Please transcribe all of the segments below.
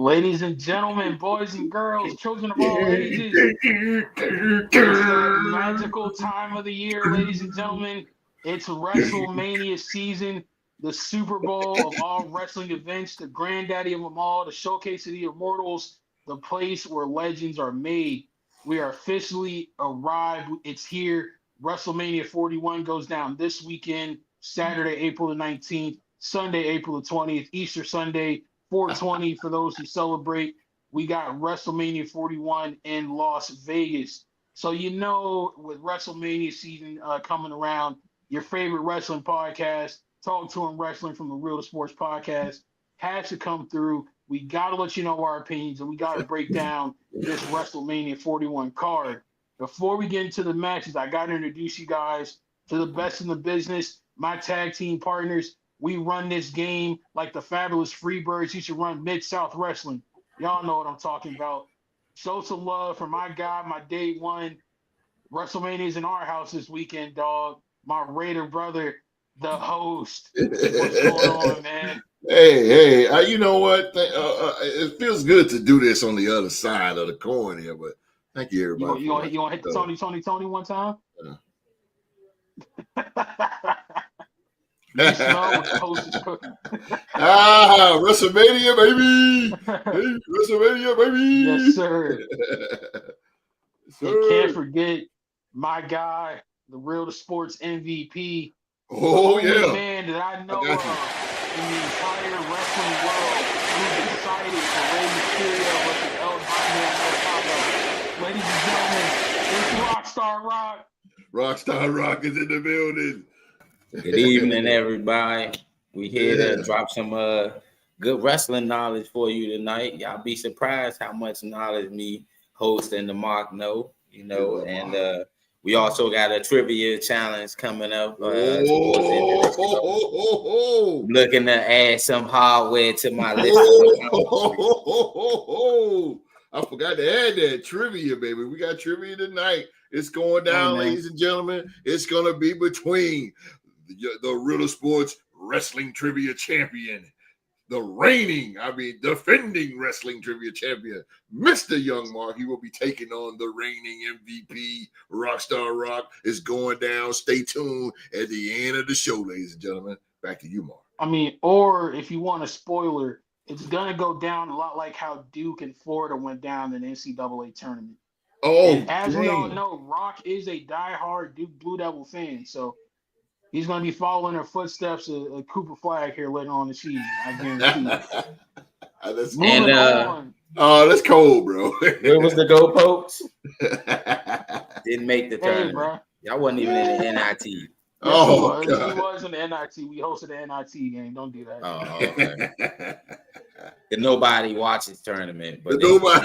Ladies and gentlemen, boys and girls, children of all ages, it's that magical time of the year, ladies and gentlemen. It's WrestleMania season, the Super Bowl of all wrestling events, the granddaddy of them all, the showcase of the immortals, the place where legends are made. We are officially arrived. It's here. WrestleMania 41 goes down this weekend, Saturday, April the 19th, Sunday, April the 20th, Easter Sunday, 420 for those who celebrate. We got WrestleMania 41 in Las Vegas. So with WrestleMania season coming around, your favorite wrestling podcast, Talk to 'em Wrestling from the Real to Sports podcast, has to come through. We got to let you know our opinions, and we got to break down this WrestleMania 41 card. Before we get into the matches, I got to introduce you guys to the best in the business, my tag team partners. We run this game like the fabulous Freebirds used to run Mid-South Wrestling. Y'all know what I'm talking about. Show some love for my guy, my day one. WrestleMania's in our house this weekend, dog. My Raider brother, the host. What's going on, man? Hey, you know what? It feels good to do this on the other side of the coin here, but thank you, everybody. You want to hit the Tony one time? You smell what the host is cooking. WrestleMania, baby! Hey, WrestleMania, baby! Yes, sir. You can't forget my guy, the Real to Sports MVP. Oh, the yeah. only man that I know of in the entire wrestling world who's excited for Rey Mysterio versus El Nightmare. Ladies and gentlemen, it's Rockstar Rock. Rockstar Rock is in the building. Good evening, everybody. We here to drop some good wrestling knowledge for you tonight. Y'all be surprised how much knowledge me, host, and the Mark know. And we also got a trivia challenge coming up. Looking to add some hardware to my list. I forgot to add that trivia, baby. We got trivia tonight. It's going down, ladies and gentlemen. It's going to be between the Real Sports Wrestling Trivia Champion, defending wrestling trivia champion, Mr. Young Mark. He will be taking on the reigning MVP. Rockstar Rock is going down. Stay tuned at the end of the show, ladies and gentlemen. Back to you, Mark. Or if you want a spoiler, it's going to go down a lot like how Duke and Florida went down in the NCAA tournament. And as we all know, Rock is a diehard Duke Blue Devil fan, so he's going to be following their footsteps of Cooper Flag here later on the season. I guarantee you. That's cold, bro. Where was the goalpost? Didn't make the tournament. Bro. Y'all wasn't even in the NIT. He was in the NIT. We hosted the NIT game. Don't do that. Oh, okay. Nobody watches tournament, but they put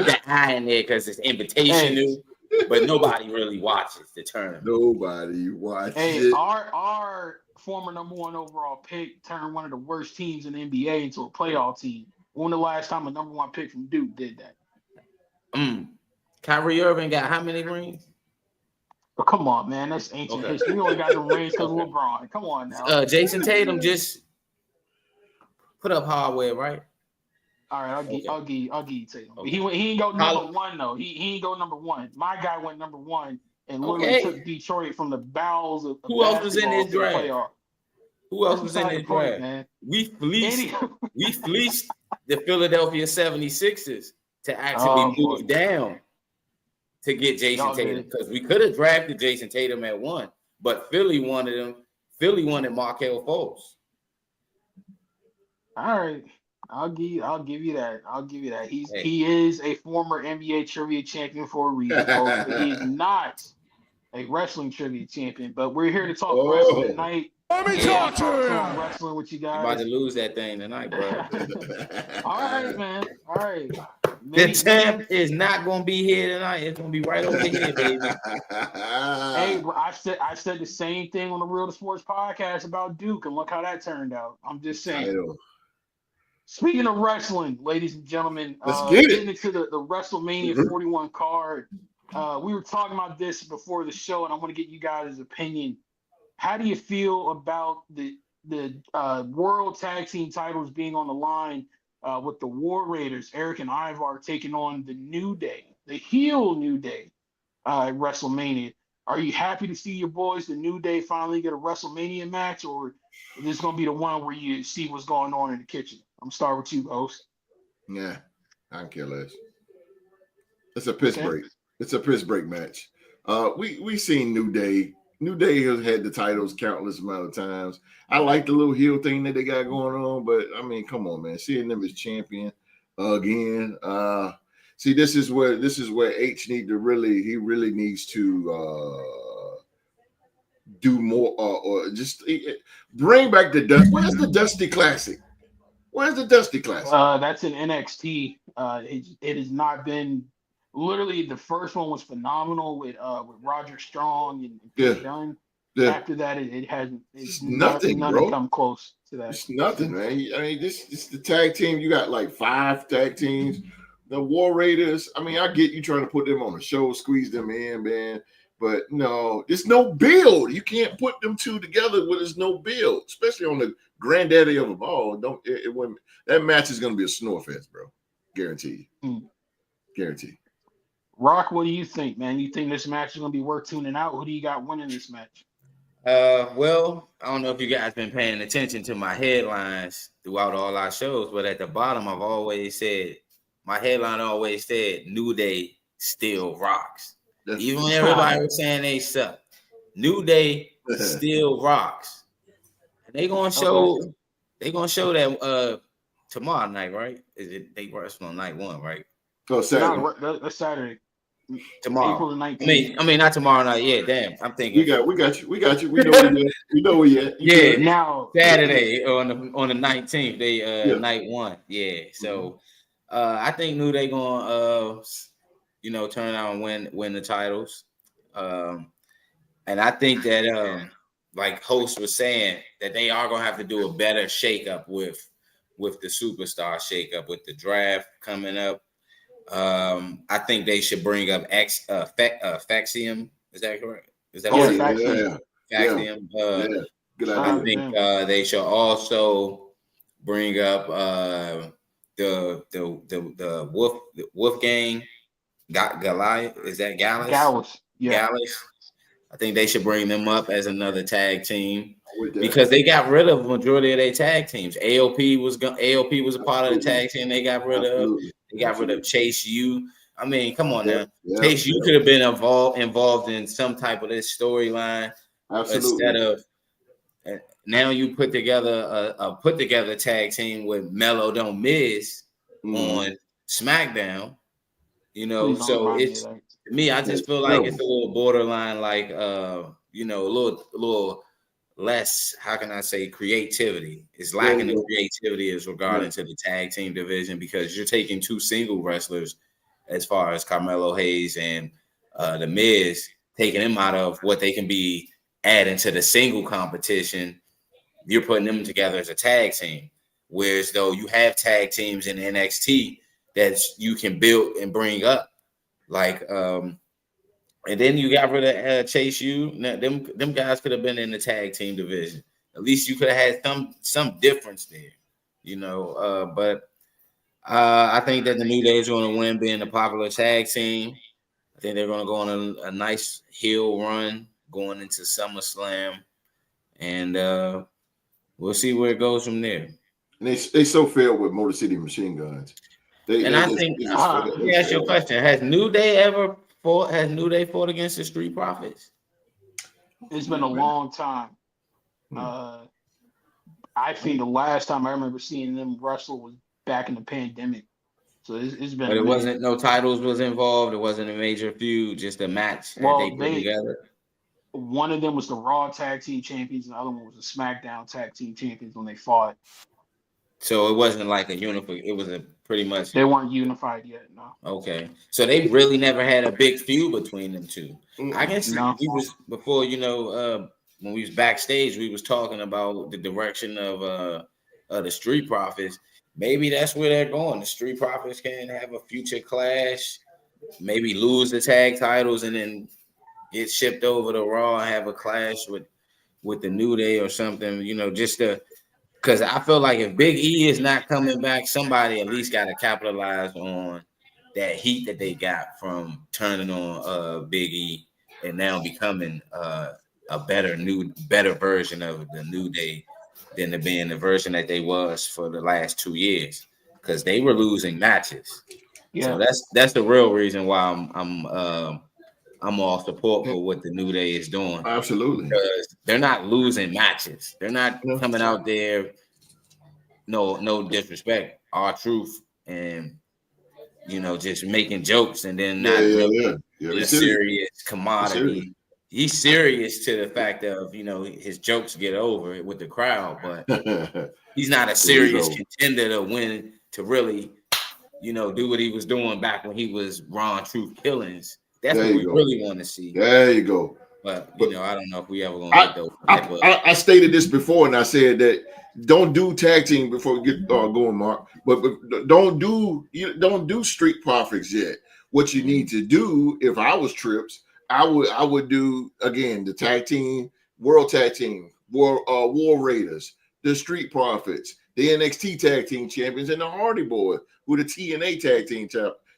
the I in there because it's invitational. But nobody really watches the tournament. Nobody watches it. Our former number one overall pick turned one of the worst teams in the NBA into a playoff team. When the last time a number one pick from Duke did that? Kyrie Irving got how many rings? Oh, come on, man. That's ancient history. We only got the rings because of LeBron. Come on now. Jason Tatum just put up hardware, right? All right, I'll give you Tatum. Okay. He ain't go number one though. He ain't go number one. My guy went number one and literally took Detroit from the bowels of who else was in his draft? Who else was in his draft? Man. We fleeced the Philadelphia 76ers to actually move down to get Jason Tatum because we could have drafted Jason Tatum at one, but Philly wanted him. Philly wanted Markelle Fultz. All right. I'll give you that. He is a former NBA trivia champion for a reason, folks, but he is not a wrestling trivia champion. But we're here to talk wrestling tonight. Let me talk to you. Wrestling with you guys. You're about to lose that thing tonight, bro. All right, man. All right. The champ is not gonna be here tonight. It's gonna be right over here, baby. Hey, I said the same thing on the Real to Sports podcast about Duke, and look how that turned out. I'm just saying. Speaking of wrestling, ladies and gentlemen, getting into the WrestleMania 41 card. We were talking about this before the show, and I want to get you guys' opinion. How do you feel about the world tag team titles being on the line with the War Raiders, Eric and Ivar taking on the New Day, the heel New Day, at WrestleMania. Are you happy to see your boys, the New Day, finally get a WrestleMania match, or is this going to be the one where you see what's going on in the kitchen? I'm starting with you, host. Yeah, I don't care less. It's a piss Okay. break. It's a piss break match. We seen New Day. New Day has had the titles countless amount of times. I like the little heel thing that they got going on, but I mean, come on, man. Seeing them as champion again. See, this is where H need to really needs to do more or just bring back the Dusty. Where's the Dusty Classic? Where's the Dusty Classic? That's an NXT. It has not been. Literally, the first one was phenomenal with Roger Strong and Pete Dunne. Yeah. After that, it hasn't. It's nothing, none bro. come close to that. It's nothing, man. I mean, this the tag team. You got like 5 tag teams. The War Raiders. I mean, I get you trying to put them on a show, squeeze them in, man. But no, there's no build. You can't put them two together when there's no build, especially on the granddaddy of them all. That match is going to be a snore fest, bro. Guarantee you. Guarantee. Rock, what do you think, man? You think this match is going to be worth tuning out? Who do you got winning this match? Well, I don't know if you guys been paying attention to my headlines throughout all our shows, but at the bottom, I've always said, my headline always said, New Day still rocks. Even when everybody was saying they suck, New Day still rocks. And they gonna show that tomorrow night, right? They wrestle on night 1, right? Oh, Saturday. No, that's Saturday. Tomorrow. April the 19th. I mean, not tomorrow night. Yeah, damn. I'm thinking. We got you. We know where you at. Yeah. Now Saturday on the 19th, they night 1. Yeah. So I think New Day gonna turn out and win the titles. And I think that like host was saying, that they are gonna have to do a better shakeup with the superstar shakeup with the draft coming up. I think they should bring up Faxium. Is that correct? Is that Faxium? Faxium. Good idea. I think they should also bring up the Wolfgang Goliath. Is that Gallus? Gallus. Yeah. Gallus. I think they should bring them up as another tag team because they got rid of the majority of their tag teams. AOP was a part of the tag team. They got rid of Chase U. I mean, come on now. Chase U could have been involved in some type of this storyline instead of. Now you put together a tag team with Melo Don't Miz on SmackDown. So it's to me. I just feel like it's a little borderline, like a little less. How can I say creativity? It's lacking the creativity as regarding to the tag team division because you're taking 2 single wrestlers, as far as Carmelo Hayes and the Miz, taking them out of what they can be adding to the single competition. You're putting them together as a tag team, whereas though you have tag teams in NXT that you can build and bring up, like and then you got rid of Chase U. Them guys could have been in the tag team division. At least you could have had some difference there, But I think that the New Day is going to win, being a popular tag team. I think they're going to go on a nice heel run going into SummerSlam, and we'll see where it goes from there. And they so filled with Motor City Machine Guns. Let me ask you a question: Has New Day fought against the Street Profits? It's been a long time. I think the last time I remember seeing them wrestle was back in the pandemic. So it's been. But it wasn't no titles was involved. It wasn't a major feud, just a match that they put together. One of them was the Raw Tag Team Champions, and the other one was the SmackDown Tag Team Champions when they fought. So it wasn't like a unified. It was a pretty much. They weren't unified yet, no. Okay, so they really never had a big feud between them two. I guess we was before, when we was backstage, we was talking about the direction of the Street Profits. Maybe that's where they're going. The Street Profits can have a future clash, maybe lose the tag titles, and then get shipped over to Raw and have a clash with the New Day or something. Just to Because I feel like if Big E is not coming back, somebody at least got to capitalize on that heat that they got from turning on Big E and now becoming a better version of the New Day than to being the version that they was for the last 2 years, because they were losing matches. Yeah. So that's the real reason why I'm all support for what the New Day is doing, Absolutely. because they're not losing matches. They're not Yeah. coming out there. No disrespect, R-Truth, and just making jokes and then not really Yeah. a They serious serious. commodity. He's serious to the fact of his jokes get over with the crowd, but he's not a serious contender to win, to really do what he was doing back when he was Ron Truth Killings. That's what we really want to see. There you go. But I don't know if we ever gonna get those type of. I stated this before, and I said that don't do tag team before we get going, Mark. But don't do Street Profits yet. What you need to do, if I was Trips, I would do again the tag team, World Tag Team, War Raiders, the Street Profits, the NXT Tag Team Champions, and the Hardy Boys, who are the TNA Tag Team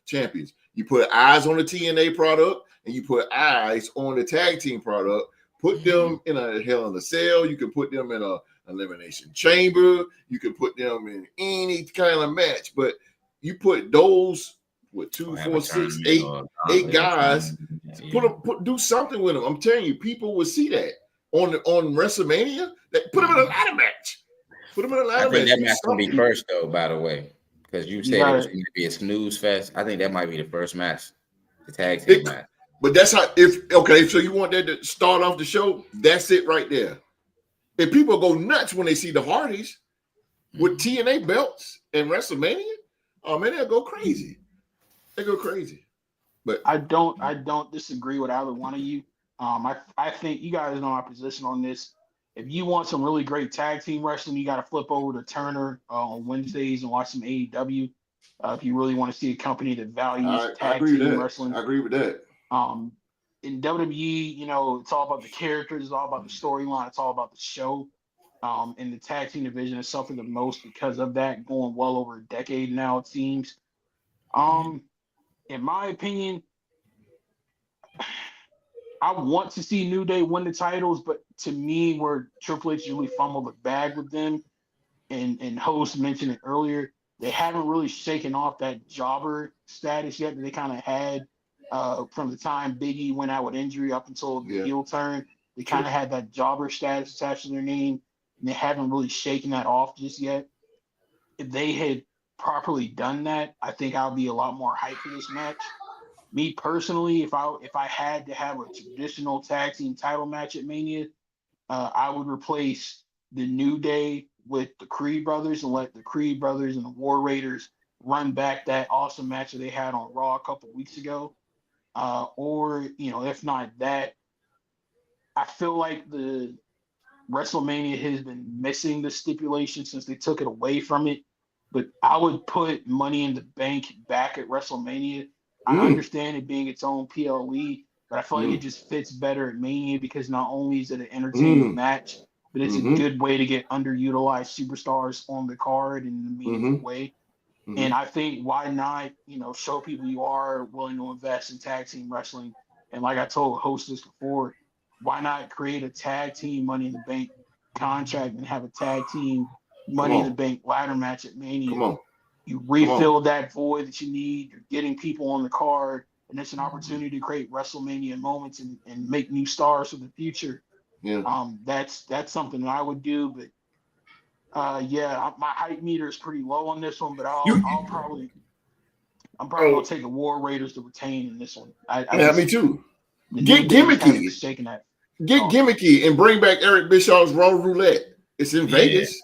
Champions. You put eyes on the TNA product, and you put eyes on the tag team product. Put them in a Hell in a Cell. You can put them in a Elimination Chamber. You can put them in any kind of match. But you put those with 2, 4, 6, 8 guys. Do something with them. I'm telling you, people will see that on WrestleMania. Put them in a ladder match. Put them in a ladder match. I think that match gonna be first, though. By the way, because you said it was going to be a snooze fest. I think that might be the first match, the tag team match. But that's how. So you want that to start off the show? That's it right there. And people go nuts when they see the Hardys with TNA belts and WrestleMania. Oh man, they'll go crazy. They go crazy. But I don't disagree with either one of you. I think you guys know my position on this. If you want some really great tag team wrestling, you got to flip over to Turner on Wednesdays and watch some AEW. If you really want to see a company that values tag team wrestling, I agree with that. In WWE, it's all about the characters, it's all about the storyline, it's all about the show. In the tag team division, it's something the most because of that, going well over a decade now, it seems. In my opinion, I want to see New Day win the titles, but to me, where Triple H usually fumbled the bag with them, and host mentioned it earlier, they haven't really shaken off that jobber status yet that they kind of had from the time Big E went out with injury up until the heel turn. They kind of had that jobber status attached to their name, and they haven't really shaken that off just yet. If they had properly done that, I think I'll be a lot more hyped for this match. Me personally, if I had to have a traditional tag team title match at Mania, I would replace the New Day with the Creed brothers and let the Creed brothers and the War Raiders run back that awesome match that they had on Raw a couple weeks ago. Or if not that, I feel like the WrestleMania has been missing the stipulation since they took it away from it. But I would put Money in the Bank back at WrestleMania. I understand it being its own PLE, but I feel like it just fits better at Mania because not only is it an entertaining match, but it's a good way to get underutilized superstars on the card in a meaningful way. And I think why not, show people you are willing to invest in tag team wrestling. And like I told hostess before, why not create a tag team Money in the Bank contract and have a tag team Money in the Bank ladder match at Mania? Come on. You refill that void that you need. You're getting people on the card, and it's an opportunity to create WrestleMania moments and make new stars for the future. Yeah. That's something that I would do. But my hype meter is pretty low on this one. But I'm probably gonna take the War Raiders to retain in this one. Me too. Get gimmicky. Shaking that. Get gimmicky and bring back Eric Bischoff's Raw Roulette. It's in Vegas.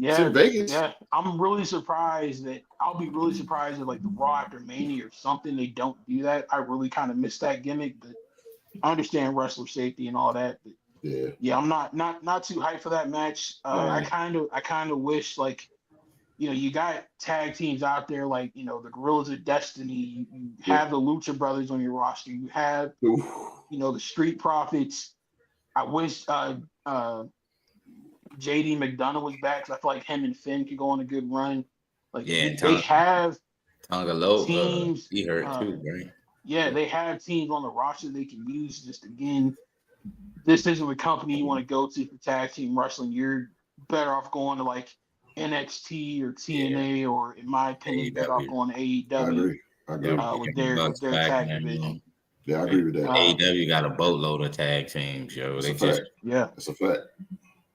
Yeah, it's in Vegas. Yeah, I'm really surprised that I'll be really surprised if like the Raw after Mania or something they don't do that. I really kind of miss that gimmick, but I understand wrestler safety and all that. But yeah, I'm not too hyped for that match. I kind of wish you got tag teams out there like the Gorillas of Destiny. You have the Lucha Brothers on your roster. You have the Street Profits. I wish JD McDonough was back. So I feel like him and Finn could go on a good run. Like Yeah, and they have Tonga Low, teams. he hurt too, right? Yeah, they have teams on the roster they can use. Just again, this isn't the company you want to go to for tag team wrestling. You're better off going to like NXT or TNA, or in my opinion, better off AEW. going to I AEW agree. I agree. with The Bucks their back tag now. division. Yeah, I agree with that. AEW got a boatload of tag teams, yo. That's They a just fact. Yeah, That's a fact.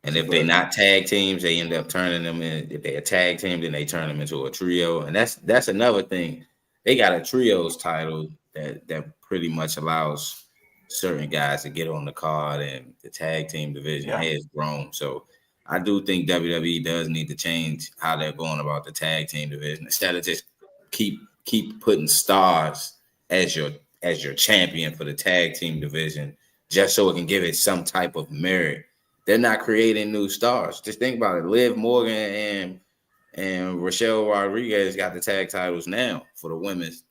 and That's if a they're fact. not tag teams, they end up turning them in. If they're a tag team, then they turn them into a trio, and that's another thing. They got a trios title that pretty much allows certain guys to get on the card, and the tag team division yeah. has grown. So I do think WWE does need to change how they're going about the tag team division instead of just keep putting stars as your champion for the tag team division just so it can give it some type of merit. They're not creating new stars. Just think about it. Liv Morgan and Rochelle Rodriguez got the tag titles now for the women's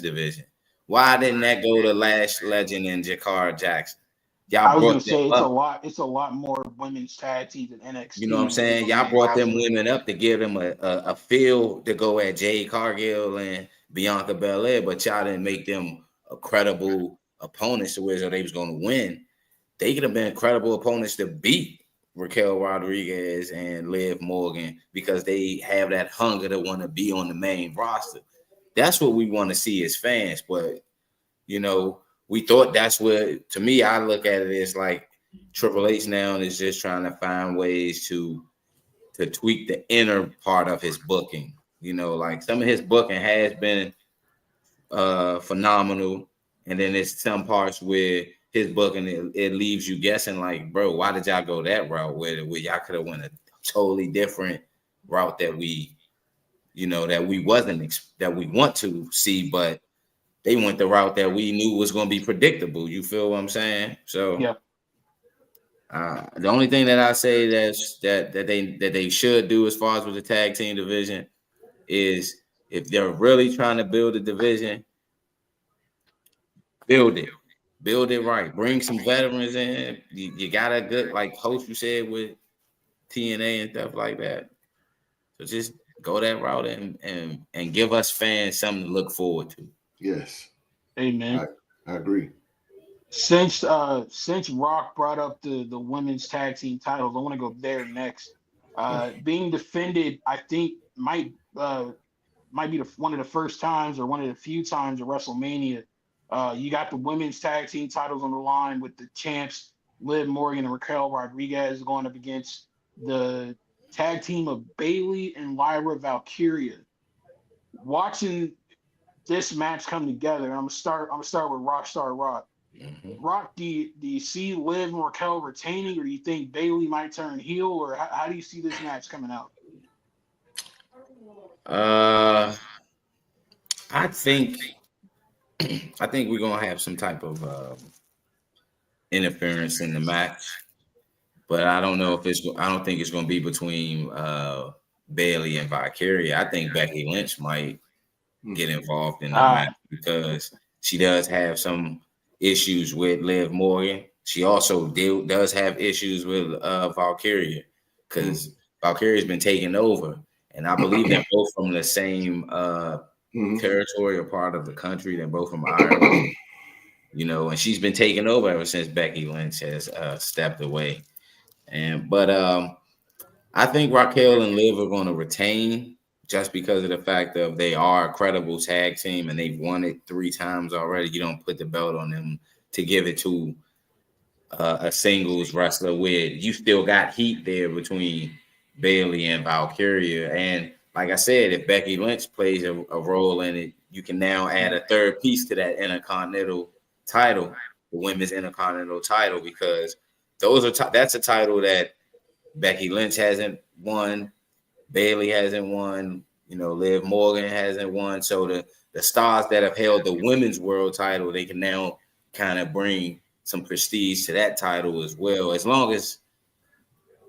division. Why didn't that go to Lash Legend and Jakar Jackson? I Y'all was brought gonna them say up. It's a lot more women's tag teams in You know what I'm NXT saying? than Y'all there brought has them been. women up to give them a feel to go at Jade Cargill and Bianca Belair, but y'all didn't make them a credible opponents to where they was going to win. They could have been credible opponents to beat Raquel Rodriguez and Liv Morgan because they have that hunger to want to be on the main roster. That's what we want to see as fans. But, we thought that's what, to me, I look at it as like Triple H now is just trying to find ways to tweak the inner part of his booking. Like some of his booking has been phenomenal. And then there's some parts where his booking it leaves you guessing, like, bro, why did y'all go that route? Where y'all could have went a totally different route that we that we want to see, but they went the route that we knew was going to be predictable. You feel what I'm saying? So Yeah. the only thing that I say that they should do as far as with the tag team division is if they're really trying to build a division, build it right. Bring some veterans in. You got a good, like host you said, with TNA and stuff like that. So just go that route and give us fans something to look forward to. Yes. Amen. I agree. Since Rock brought up the women's tag team titles, I want to go there next. Being defended, I think might be one of the first times or one of the few times at WrestleMania. You got the women's tag team titles on the line with the champs Liv Morgan and Raquel Rodriguez going up against the tag team of Bayley and Lyra Valkyria. Watching this match come together, I'm gonna start with Rockstar Rock. Mm-hmm. Rock, do you see Liv and Raquel retaining, or do you think Bayley might turn heel, or how do you see this match coming out? I think we're gonna have some type of interference in the match, but I don't know if I don't think it's gonna be between Bayley and Valkyria. I think Becky Lynch might get involved in the match because she does have some issues with Liv Morgan. She also does have issues with Valkyria because Valkyria's been taking over, and I believe they're both from the same territory or part of the country. They're both from Ireland, and she's been taking over ever since Becky Lynch has stepped away. But I think Raquel and Liv are going to retain just because of the fact of they are a credible tag team and they've won it 3 times already. You don't put the belt on them to give it to a singles wrestler where you still got heat there between Bayley and Valkyria. And like I said, if Becky Lynch plays a role in it, you can now add a third piece to that Intercontinental title, the women's Intercontinental title, because that's a title that Becky Lynch hasn't won, Bayley hasn't won, Liv Morgan hasn't won. So the stars that have held the women's world title, they can now kind of bring some prestige to that title as well, as long as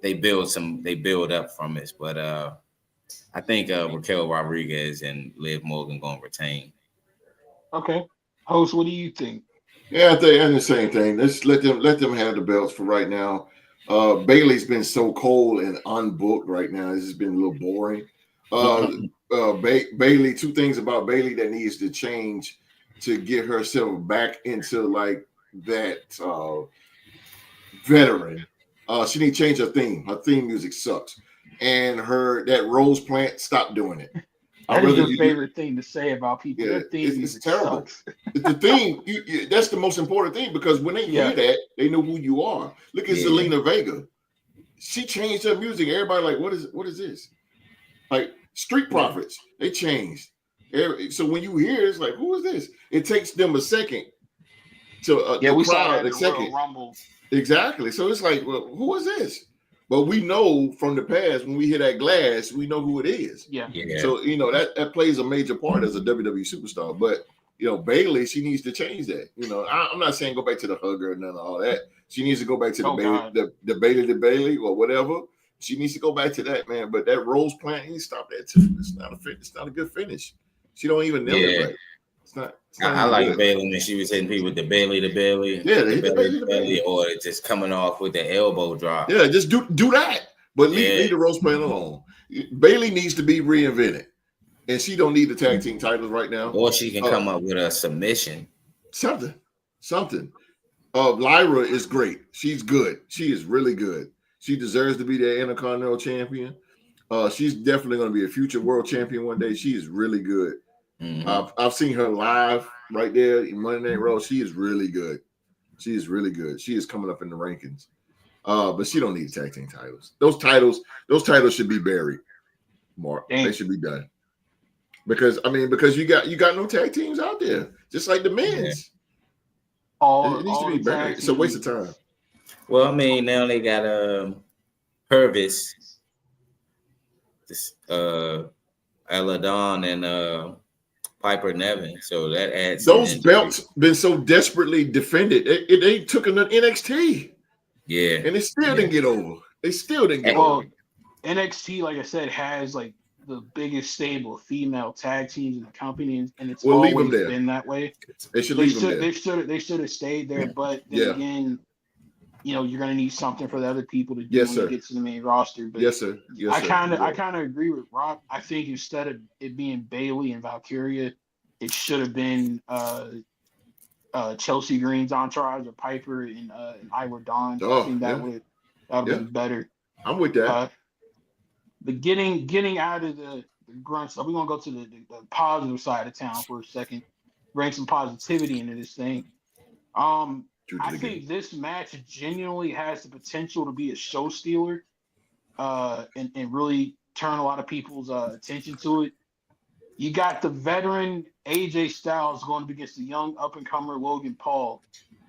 they build up from it. But I think Raquel Rodriguez and Liv Morgan gonna retain. Okay, host, what do you think? Yeah, I think the same thing. Let's let them have the belts for right now. Bailey's been so cold and unbooked right now. This has been a little boring. Bailey, two things about Bailey that needs to change to get herself back into like that veteran. She need to change her theme. Her theme music sucks. And that rose plant, stop doing it. That is your favorite thing to say about people. Yeah, Their theme music terrible. Sucks. The theme, that's the most important thing because when they hear that, they know who you are. Look at Zelina Vega. She changed her music. Everybody like, what is this? Like Street Profits, they changed. So when you hear it, it's like, who is this? It takes them a second to we crowd saw that a second. Royal Rumble. Exactly. So it's like, well, who is this? But we know from the past when we hear that glass, we know who it is. Yeah. So that plays a major part as a WWE superstar. But Bailey, she needs to change that. I'm not saying go back to the hugger and none of all that. She needs to go back to the Bailey or whatever. She needs to go back to that, man. But that rose plant, you need to stop that too. It's not a good finish. She don't even nail it right. It's not. I like Bailey when she was hitting people with the Bailey. Yeah, the Bailey, or just coming off with the elbow drop. Yeah, just do that. But leave the rose plant alone. Bailey needs to be reinvented, and she don't need the tag team titles right now. Or she can come up with a submission. Something. Lyra is great. She's good. She is really good. She deserves to be the Intercontinental Champion. She's definitely going to be a future world champion one day. She is really good. Mm-hmm. I've seen her live right there in Monday Night Raw. She is really good. She is coming up in the rankings. But she don't need tag team titles. Those titles should be buried, Mark. They should be done. Because you got no tag teams out there, just like the men's. It needs to be buried. It's a waste of time. Well, I mean, now they got Purvis, Ella Dawn, and Piper Nevin. So that adds those belts been so desperately defended. They took them to NXT. Yeah. And they still didn't get over. Over. NXT, like I said, has like the biggest stable of female tag teams in the company, and it's always been that way. They should leave them there. They should have stayed there, but then again, you're gonna need something for the other people to do when you get to the main roster. But yes, sir. I kind of agree with Rock. I think instead of it being Bailey and Valkyria, it should have been Chelsea Green's entourage or Piper and Ira Dawn. I think that would have been better. I'm with that. But getting out of the grunts, we're gonna go to the positive side of town for a second, bring some positivity into this thing. I think this match genuinely has the potential to be a show stealer, and really turn a lot of people's attention to it. You got the veteran AJ Styles going up against the young up-and-comer Logan Paul.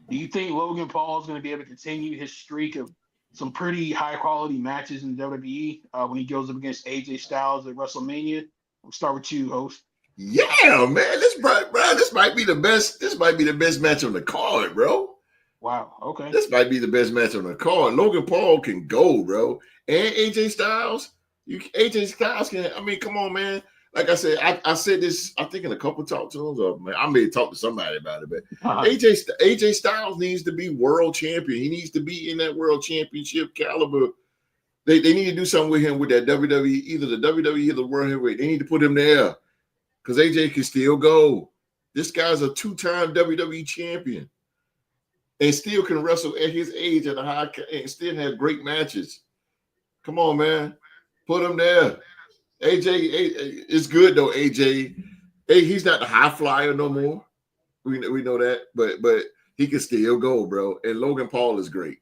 Do you think Logan Paul is going to be able to continue his streak of some pretty high-quality matches in WWE when he goes up against AJ Styles at WrestleMania? We'll start with you, host. Yeah, man, this might be the best. This might be the best match on the card, bro. Wow. Okay. This might be the best match on the card. Logan Paul can go, bro, and AJ Styles. AJ Styles can. I mean, come on, man. Like I said, I said this. I think in a couple talk to him, or I may talk to somebody about it. But AJ Styles needs to be world champion. He needs to be in that world championship caliber. They need to do something with him with that WWE, either the WWE or the World Heavyweight. They need to put him there because AJ can still go. This guy's a 2-time WWE champion and still can wrestle at his age at a high and still have great matches. Come on, man. Put him there. AJ is good though. AJ, he's not the high flyer no more. We know that, but he can still go, bro. And Logan Paul is great.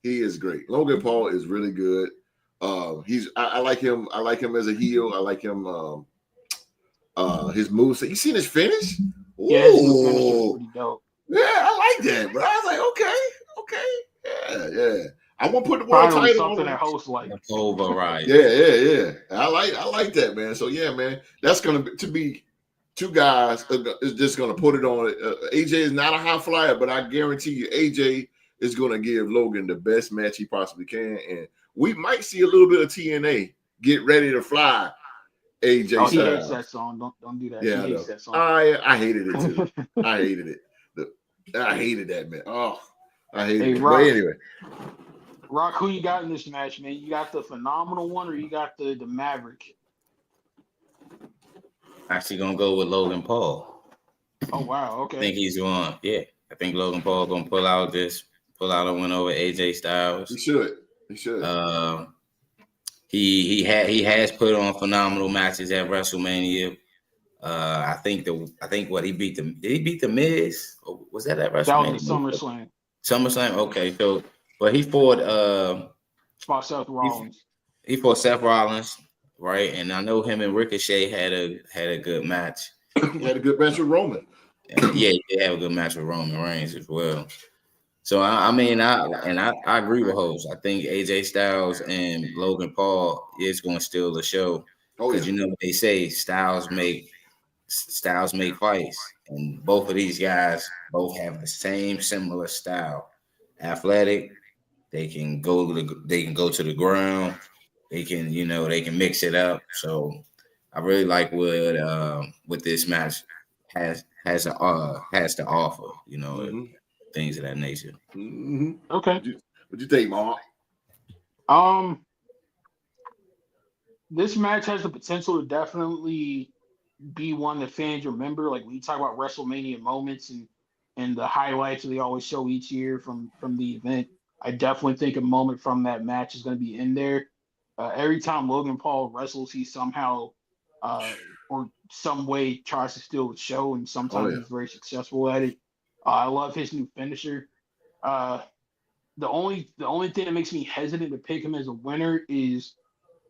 He is great. Logan Paul is really good. I like him. I like him as a heel. I like him. His moves. You seen his finish? Yeah, his finish is pretty dope. Yeah, I like that, bro. I was like, okay, yeah. I won't put the world title something that host like override. Yeah. I like that, man. So yeah, man, that's gonna be two guys is just gonna put it on. AJ is not a high flyer, but I guarantee you, AJ is gonna give Logan the best match he possibly can, and we might see a little bit of TNA. Get ready to fly, AJ. Oh, he hates that song. Don't do that. Yeah, he hates that song. I hated it too. I hated it. I hated that, man. Oh, I hated it. Rob, but anyway, Rock, who you got in this match, man? You got the phenomenal one, or you got the Maverick? Actually, gonna go with Logan Paul. Oh wow, okay. I think he's going. Yeah, I think Logan Paul gonna pull out a win over AJ Styles. He should. He has put on phenomenal matches at WrestleMania. I think what he beat the did he beat the Miz? Or was that at WrestleMania? That was the SummerSlam. SummerSlam, okay. So, but he fought Seth Rollins. He fought Seth Rollins, right? And I know him and Ricochet had a good match. He had a good match with Roman. And yeah, they have a good match with Roman Reigns as well. So I agree with Hose. I think AJ Styles and Logan Paul is going to steal the show because you know what they say: styles make fights, and both of these guys both have the same similar style. Athletic, they can go to the ground. They can mix it up. So I really like what this match has to offer. Things of that nature. Mm-hmm. Okay. What you think, Mark? This match has the potential to definitely be one that fans remember. Like when you talk about WrestleMania moments and the highlights that they always show each year from the event, I definitely think a moment from that match is going to be in there. Every time Logan Paul wrestles, he somehow or some way tries to steal the show, and sometimes he's very successful at it. I love his new finisher. The only thing that makes me hesitant to pick him as a winner is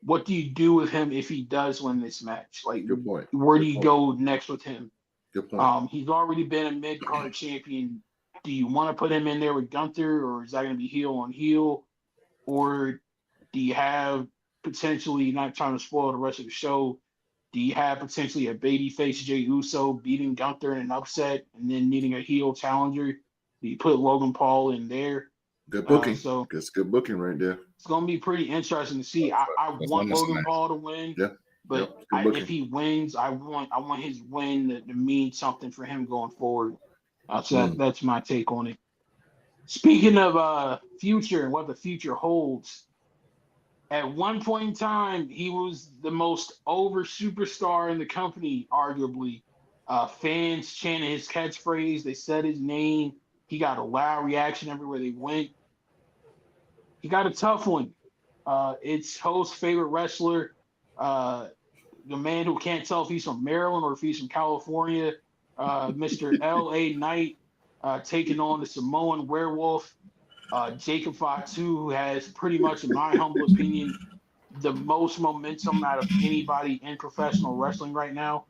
what do you do with him if he does win this match? Like, good point. Where do you go next with him? Good point. He's already been a mid-card champion. Do you want to put him in there with Gunther, or is that going to be heel on heel? Or do you have potentially, not trying to spoil the rest of the show, do you have potentially a babyface Jey Uso beating Gunther in an upset and then needing a heel challenger? Do you put Logan Paul in there? Good booking. So that's good booking right there. It's going to be pretty interesting to see. I want Logan Paul to win, but if he wins, I want his win to mean something for him going forward. So that's my take on it. Speaking of future and what the future holds, at one point in time, he was the most over superstar in the company, arguably. Fans chanted his catchphrase. They said his name. He got a loud reaction everywhere they went. He got a tough one. It's Ho's favorite wrestler, the man who can't tell if he's from Maryland or if he's from California, Mr. L.A. Knight, taking on the Samoan werewolf, Jacob Fatu, who has pretty much, in my humble opinion, the most momentum out of anybody in professional wrestling right now.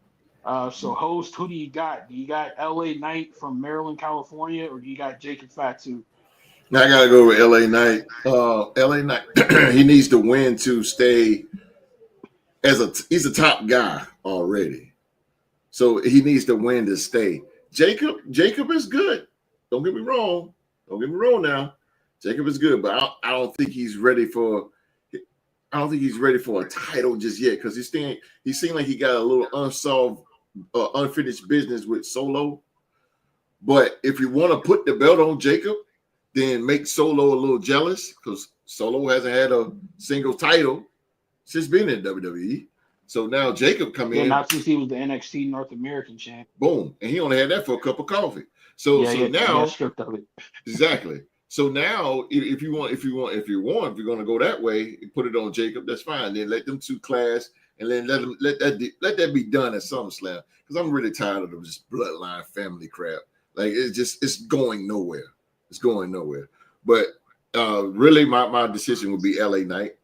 So, host, who do you got? Do you got L.A. Knight from Maryland, California, or do you got Jacob Fatu? I gotta go with LA Knight. LA Knight, he needs to win to stay he's a top guy already. So he needs to win to stay. Jacob is good. Don't get me wrong now. Jacob is good, but I don't think he's ready for a title just yet because he seemed like he got a little unsolved, unfinished business with Solo. But if you want to put the belt on Jacob, then make Solo a little jealous because Solo hasn't had a single title since being in WWE. So now Jacob come in. Not since he was the NXT North American champ. Boom, and he only had that for a cup of coffee. So now stripped of it. Exactly. So now, if you're going to go that way, put it on Jacob. That's fine. Then let them two clash, and then let that be done at SummerSlam. Because I'm really tired of this bloodline family crap. Like it's going nowhere. It's going nowhere. But really, my decision would be LA Knight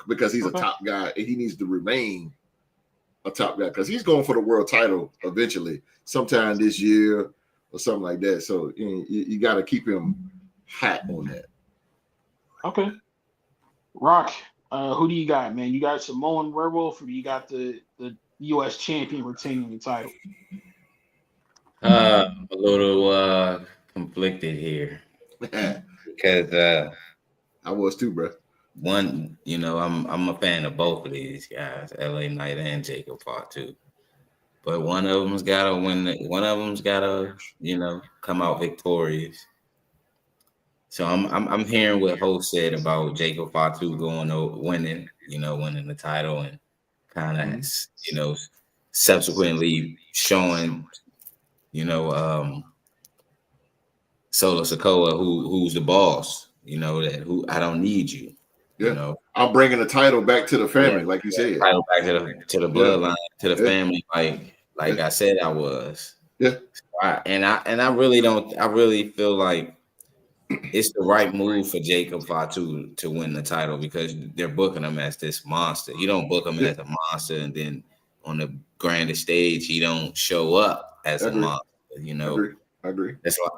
because he's a top guy and he needs to remain a top guy because he's going for the world title eventually, sometime this year or something like that. So you got to keep him hot on that. Okay. Rock, who do you got, man? You got Samoan Werewolf, or do you got the U.S. champion retaining the title? A little conflicted here because I was too, bro. One, I'm a fan of both of these guys, LA Knight and Jacob Fatu. But one of them's gotta win. One of them's gotta, come out victorious. So I'm hearing what Host said about Jacob Fatu going over winning, winning the title and kind of, subsequently showing, Solo Sokoa who's the boss, that who I don't need you, Yeah. I'm bringing the title back to the family, like you said. Title back to the bloodline, to the family, like I said I was. Yeah. I really feel like it's the right move for Jacob Fatu to win the title because they're booking him as this monster. You don't book him as a monster and then on the grandest stage he don't show up as a monster. I agree. That's like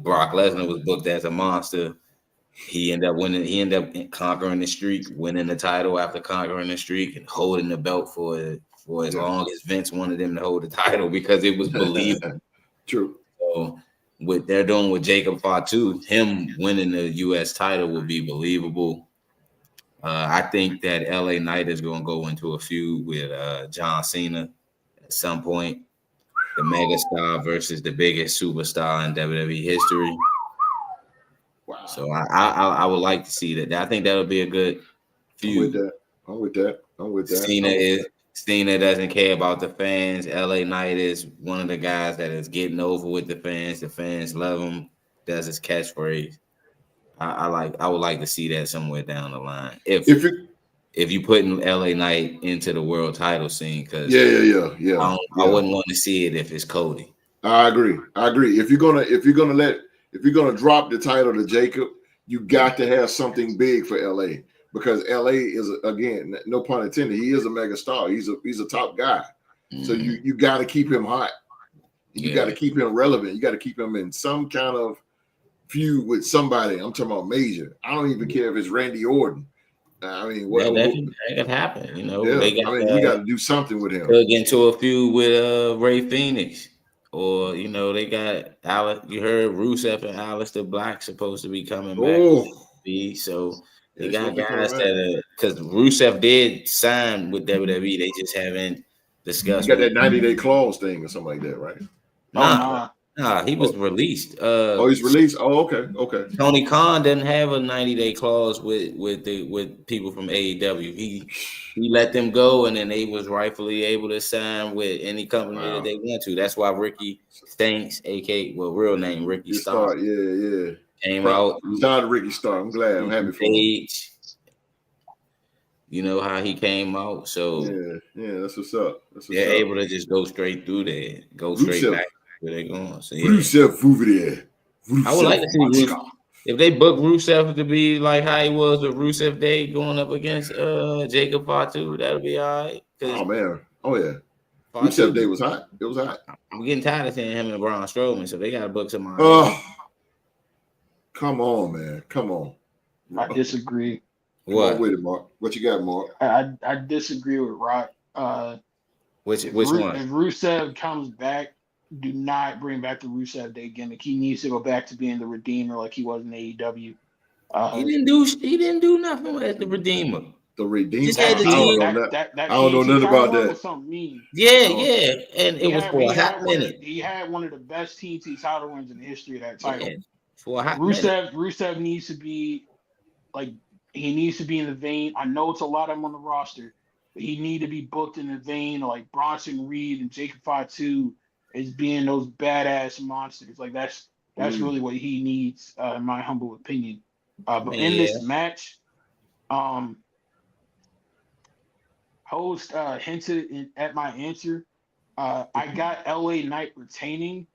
Brock Lesnar was booked as a monster. He ended up winning. He ended up conquering the streak, winning the title after conquering the streak, and holding the belt for as long as Vince wanted him to hold the title because it was believable. True. So what they're doing with Jacob Fatu, him winning the U.S. title would be believable. I think that LA Knight is going to go into a feud with John Cena at some point. The megastar versus the biggest superstar in WWE history. Wow. So I would like to see that. I think that would be a good feud. I'm with that. Cena doesn't care about the fans. LA Knight is one of the guys that is getting over with the fans. The fans love him. Does his catchphrase. I would like to see that somewhere down the line. If you putting LA Knight into the world title scene, because I wouldn't want to see it if it's Cody. I agree. If you're gonna drop the title to Jacob, you got to have something big for LA because LA is, again, no pun intended, he is a mega star. He's a top guy. So you got to keep him hot. You got to keep him relevant. You got to keep him in some kind of feud with somebody. I'm talking about major. I don't even care if it's Randy Orton. I mean, that could happen. you got to do something with him. Get into a feud with Ray Phoenix, or they got you heard Rusev and Aleister Black supposed to be coming back. So they got guys that because Rusev did sign with WWE, they just haven't discussed. You got that 90-day clause thing or something like that, right? Nah, he was released. He's released. Oh, okay. Tony Khan didn't have a 90-day clause with people from AEW. He let them go, and then they was rightfully able to sign with any company that they went to. That's why Ricky Stanks, aka real name Ricky Starr, came out. Shout out to Ricky Starr. I'm glad. I'm happy for him. You know how he came out, so that's what's up. They're able to just go straight through there, go straight back where they're going. So Rusev over there. I would like to see Rusev. If they book Rusev to be like how he was with Rusev Day going up against Jacob Fatu, that'll be all right. Oh man, Rusev Day was hot. It was hot. I'm getting tired of seeing him and Braun Strowman, so they got to book somebody. Come on, man. Come on. I disagree. What? Come on with it, Mark. What you got, Mark? I disagree with Rock. Which one? If Rusev comes back, do not bring back the Rusev Day gimmick. He needs to go back to being the Redeemer like he was in AEW. He didn't do nothing as the Redeemer. The Redeemer. I don't know nothing about that. Yeah, and it was for a hot minute. He had one of the best TNT title wins in the history of that title. Yeah, for a hot minute. Rusev needs to be he needs to be in the vein. I know it's a lot of them on the roster, but he need to be booked in the vein of like Bronson Reed and Jacob Fatu as being those badass monsters. Like that's really what he needs, in my humble opinion. But in this match, host hinted at my answer. I got LA Knight retaining,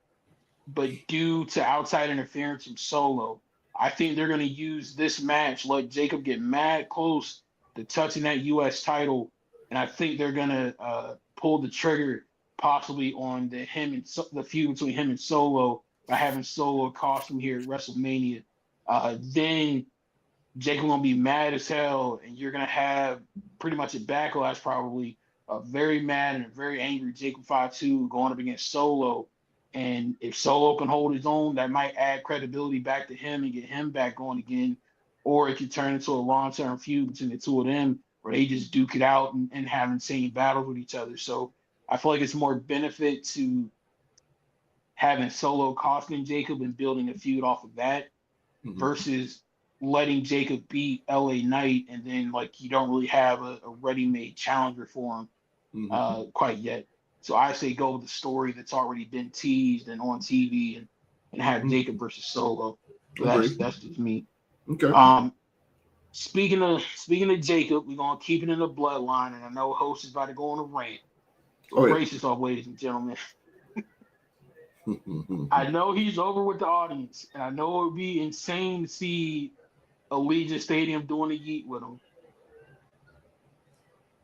but due to outside interference from Solo, I think they're going to use this match, let Jacob get mad close to touching that U.S. title, and I think they're going to pull the trigger possibly on the feud between him and Solo by having Solo cost him here at WrestleMania. Then Jacob going to be mad as hell, and you're going to have pretty much a backlash probably, a very mad and a very angry Jacob Fatu going up against Solo. And if Solo can hold his own, that might add credibility back to him and get him back going again. Or it could turn into a long-term feud between the two of them where they just duke it out and have insane battles with each other. So I feel like it's more benefit to having Solo costing Jacob and building a feud off of that. versus letting Jacob beat LA Knight and then like you don't really have a ready-made challenger for him quite yet. So I say go with the story that's already been teased and on TV and have Jacob versus Solo. So that's just me. Okay. Speaking of Jacob, we're gonna keep it in the bloodline, and I know host is about to go on a rant. So brace yourself, ladies and gentlemen. I know he's over with the audience, and I know it would be insane to see Allegiant Stadium doing a yeet with him.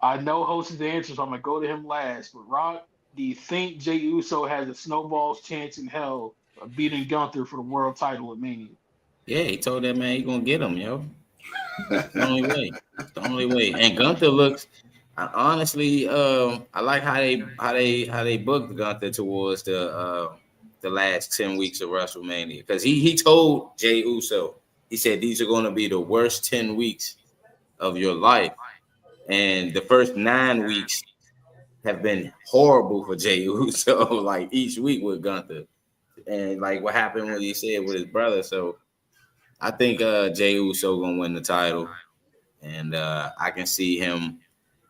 I know host is the answer, so I'm gonna go to him last. But Rock, do you think Jey Uso has a snowball's chance in hell of beating Gunther for the world title at Mania? Yeah, he told that man he gonna get him, yo. It's the only way. It's the only way. And Gunther looks. Honestly, I like how they booked Gunther towards the last 10 weeks of WrestleMania because he told Jey Uso, he said these are going to be the worst 10 weeks of your life, and the first 9 weeks have been horrible for Jey Uso. Like each week with Gunther, and like what happened when he said with his brother. So I think Jey Uso gonna win the title, and I can see him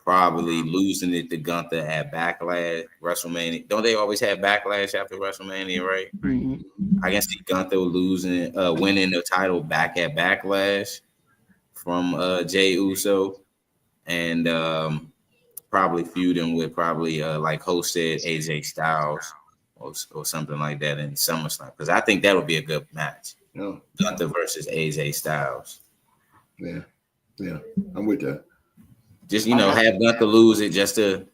probably losing it to Gunther at Backlash, WrestleMania. Don't they always have Backlash after WrestleMania, right? Mm-hmm. I can see Gunther winning the title back at Backlash from Jey Uso, and probably feuding with like host said, AJ Styles or something like that in SummerSlam, because I think that would be a good match. Yeah. Gunther versus AJ Styles. Yeah, I'm with that. Just have Gunther lose it just to,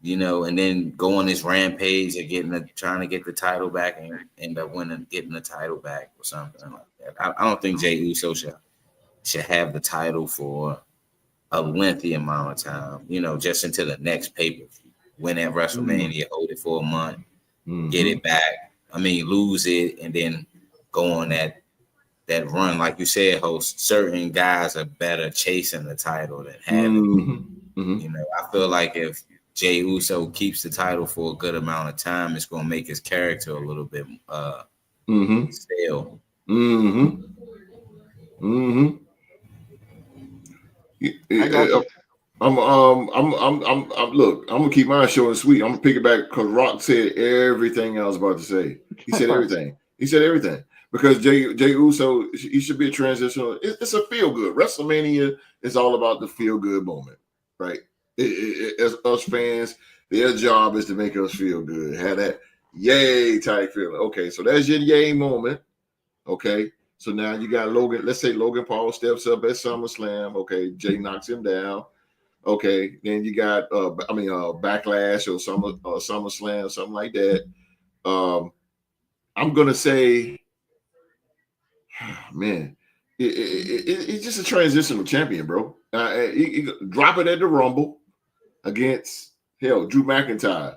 and then go on this rampage of trying to get the title back and end up getting the title back or something like that. I don't think Jey Uso should have the title for a lengthy amount of time. Just until the next pay-per-view. Win at WrestleMania, hold it for a month, get it back. I mean, lose it and then go on that run, like you said, host. Certain guys are better chasing the title than having it. I feel like if Jey Uso keeps the title for a good amount of time, it's gonna make his character a little bit stale. I got you. Look, I'm gonna keep mine short and sweet. I'm gonna pick it back because Rock said everything I was about to say. He said everything. Because Jey Uso, he should be a transitional. It's a feel good. WrestleMania is all about the feel good moment, right? As us fans, their job is to make us feel good. Have that yay type feeling. Okay, so that's your yay moment. Okay, so now you got Logan. Let's say Logan Paul steps up at SummerSlam. Okay, Jey knocks him down. Okay, then you got Backlash or SummerSlam, something like that. I'm gonna say, man, it's just a transitional champion, bro. He drop it at the Rumble against Drew McIntyre.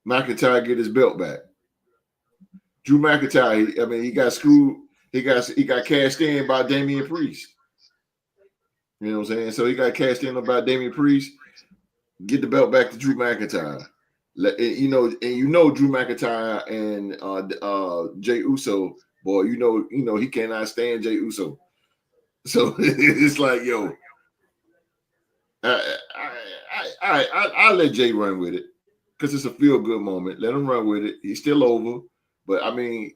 McIntyre get his belt back. Drew McIntyre, he got screwed. He got cashed in by Damian Priest. You know what I'm saying? So he got cashed in by Damian Priest. Get the belt back to Drew McIntyre. Drew McIntyre and Jey Uso, boy, he cannot stand Jey Uso. So it's like, yo, I let Jey run with it because it's a feel good moment. Let him run with it. He's still over, but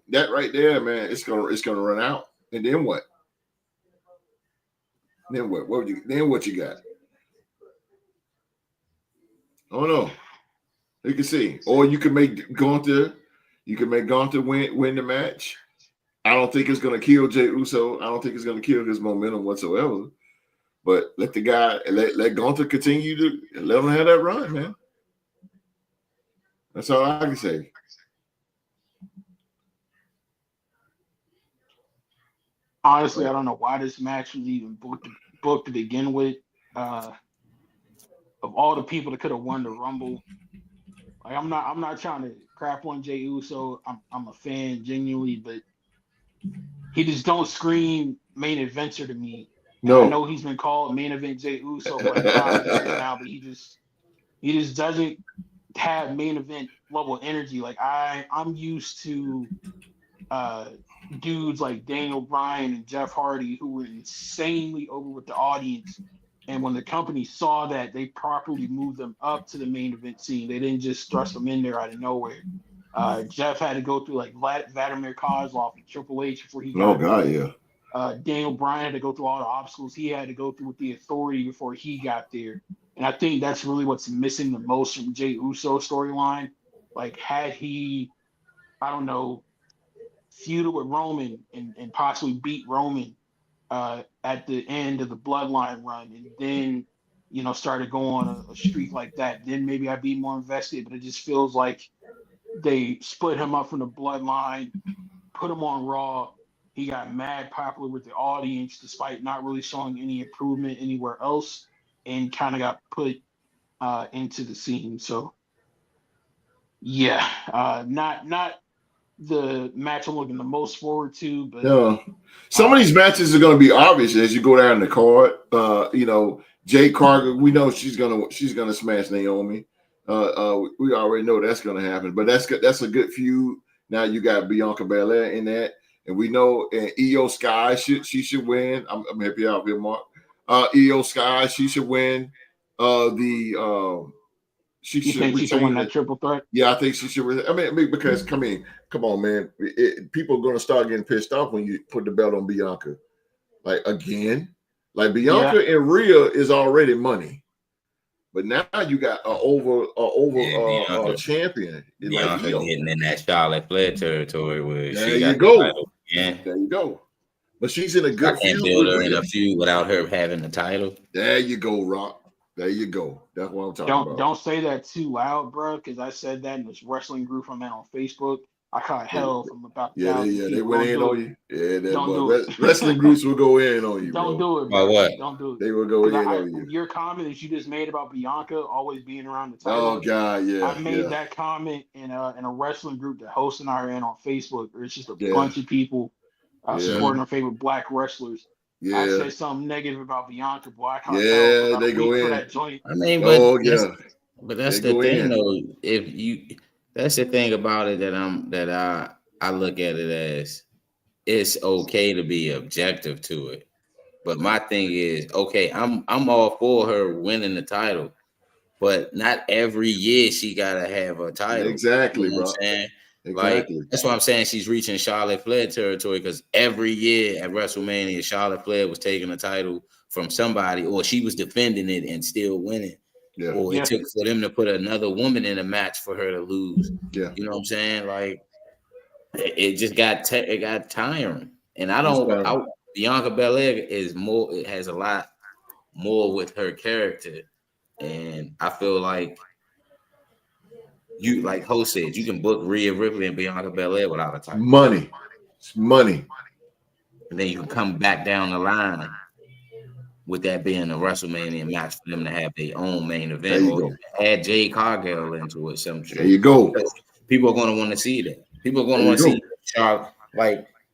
that right there, man, it's gonna run out. And then what? Then what? What you got? I don't know. You can see, or you can make Gunther. You can make Gunther win the match. I don't think it's going to kill Jey Uso. I don't think it's going to kill his momentum whatsoever. But let Gunther continue to let him have that run, man. That's all I can say. Honestly, I don't know why this match was even booked to begin with. Of all the people that could have won the Rumble, like I'm not trying to crap on Jey Uso. I'm a fan genuinely, but he just don't scream main eventer to me. No, I know he's been called main event Jey Uso for like 5 years now, but he just doesn't have main event level energy. Like I'm used to dudes like Daniel Bryan and Jeff Hardy who were insanely over with the audience. And when the company saw that, they properly moved them up to the main event scene. They didn't just thrust them in there out of nowhere. Jeff had to go through like Vladimir Kozlov and Triple H before he got God, there. yeah. Daniel Bryan had to go through all the obstacles he had to go through with the Authority before he got there. And I think that's really what's missing the most from Jey Uso storyline. Like, had he, I don't know, feuded with Roman and possibly beat Roman at the end of the Bloodline run, and then started going on a streak like that, then maybe I'd be more invested. But it just feels like they split him up from the Bloodline, put him on Raw. He got mad popular with the audience despite not really showing any improvement anywhere else, and kind of got put into the scene. So yeah, not the match I'm looking the most forward to, but no. Some of these matches are going to be obvious as you go down the card. Jade Cargill, we know she's gonna smash Naomi. We already know that's going to happen, but that's a good feud. Now you got Bianca Belair in that, and we know Io Sky she should win. I'm happy out here, Mark. Io Sky, she should win. She you think she can win that triple threat? Yeah, I think she should. I mean, because come on, man. People are going to start getting pissed off when you put the belt on Bianca. Like, again, like Bianca and Rhea is already money, but now you got a over champion. Bianca getting in that Charlotte Flair territory where there you go. Yeah, there you go. But she's in a good feud. I can't build her in a feud without her having the title. There you go, Rock. There you go. That's what I'm talking about. Don't say that too loud, bro, because I said that in this wrestling group I'm in on Facebook. I caught hell from about they went in on you. Yeah, wrestling groups will go in on you. Don't do it, bro. What? Don't do it. They will go in on you. Your comment that you just made about Bianca always being around the title. Oh God, yeah. I made that comment in a wrestling group that Host and I are in on Facebook. Where it's just a bunch of people supporting our favorite black wrestlers. Yeah. I said something negative about Bianca, boy. I can't tell they go in for that joint. I mean, but that's the thing, though. That's the thing about it that I look at it as it's okay to be objective to it. But my thing is, okay, I'm all for her winning the title, but not every year she gotta have a title. Exactly, bro. Exactly. Like, that's why I'm saying she's reaching Charlotte Flair territory, because every year at WrestleMania, Charlotte Flair was taking a title from somebody, or she was defending it and still winning. Yeah. Or it took for them to put another woman in a match for her to lose. Yeah. You know what I'm saying? Like, it just got tiring. And Bianca Belair is more. It has a lot more with her character, and I feel like. You, like Host said, you can book Rhea Ripley and Bianca Belair without a title. Money. It's money. And then you can come back down the line with that being a WrestleMania match for them to have their own main event, or add Jade Cargill into it. There you go. People are going to want to see that. People are going to want to see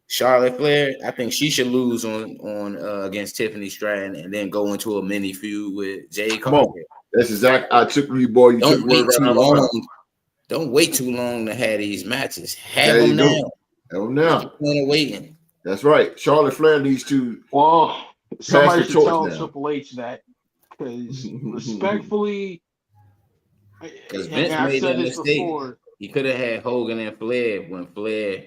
Charlotte Flair. I think she should lose on against Tiffany Stratton and then go into a mini feud with Jade Cargill. That's exactly. I took you, boy. You don't wait too long. Don't wait too long to have these matches. Have them now. Have them now. Waiting. That's right. Charlotte Flair needs to. Well, somebody should tell Triple H that, because respectfully, because Vince made a mistake. He could have had Hogan and Flair when Flair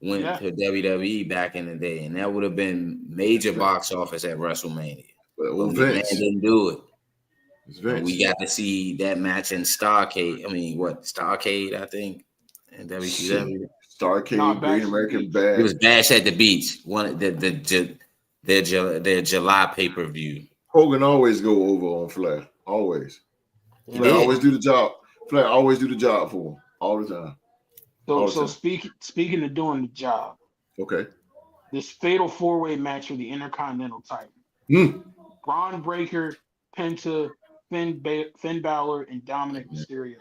went to WWE back in the day, and that would have been major box office at WrestleMania. But Vince didn't do it. We got to see that match in Starcade. I mean, Starcade, I think, in WCW. Starcade, Great American Bash. It was Bash at the Beach. Their July pay-per-view. Hogan always go over on Flair. Always. Flair always do the job. Flair always do the job for him. All the time. So speaking of doing the job. Okay. This fatal four-way match for the Intercontinental title. Braun Breaker, Penta, Finn Balor, and Dominic Mysterio.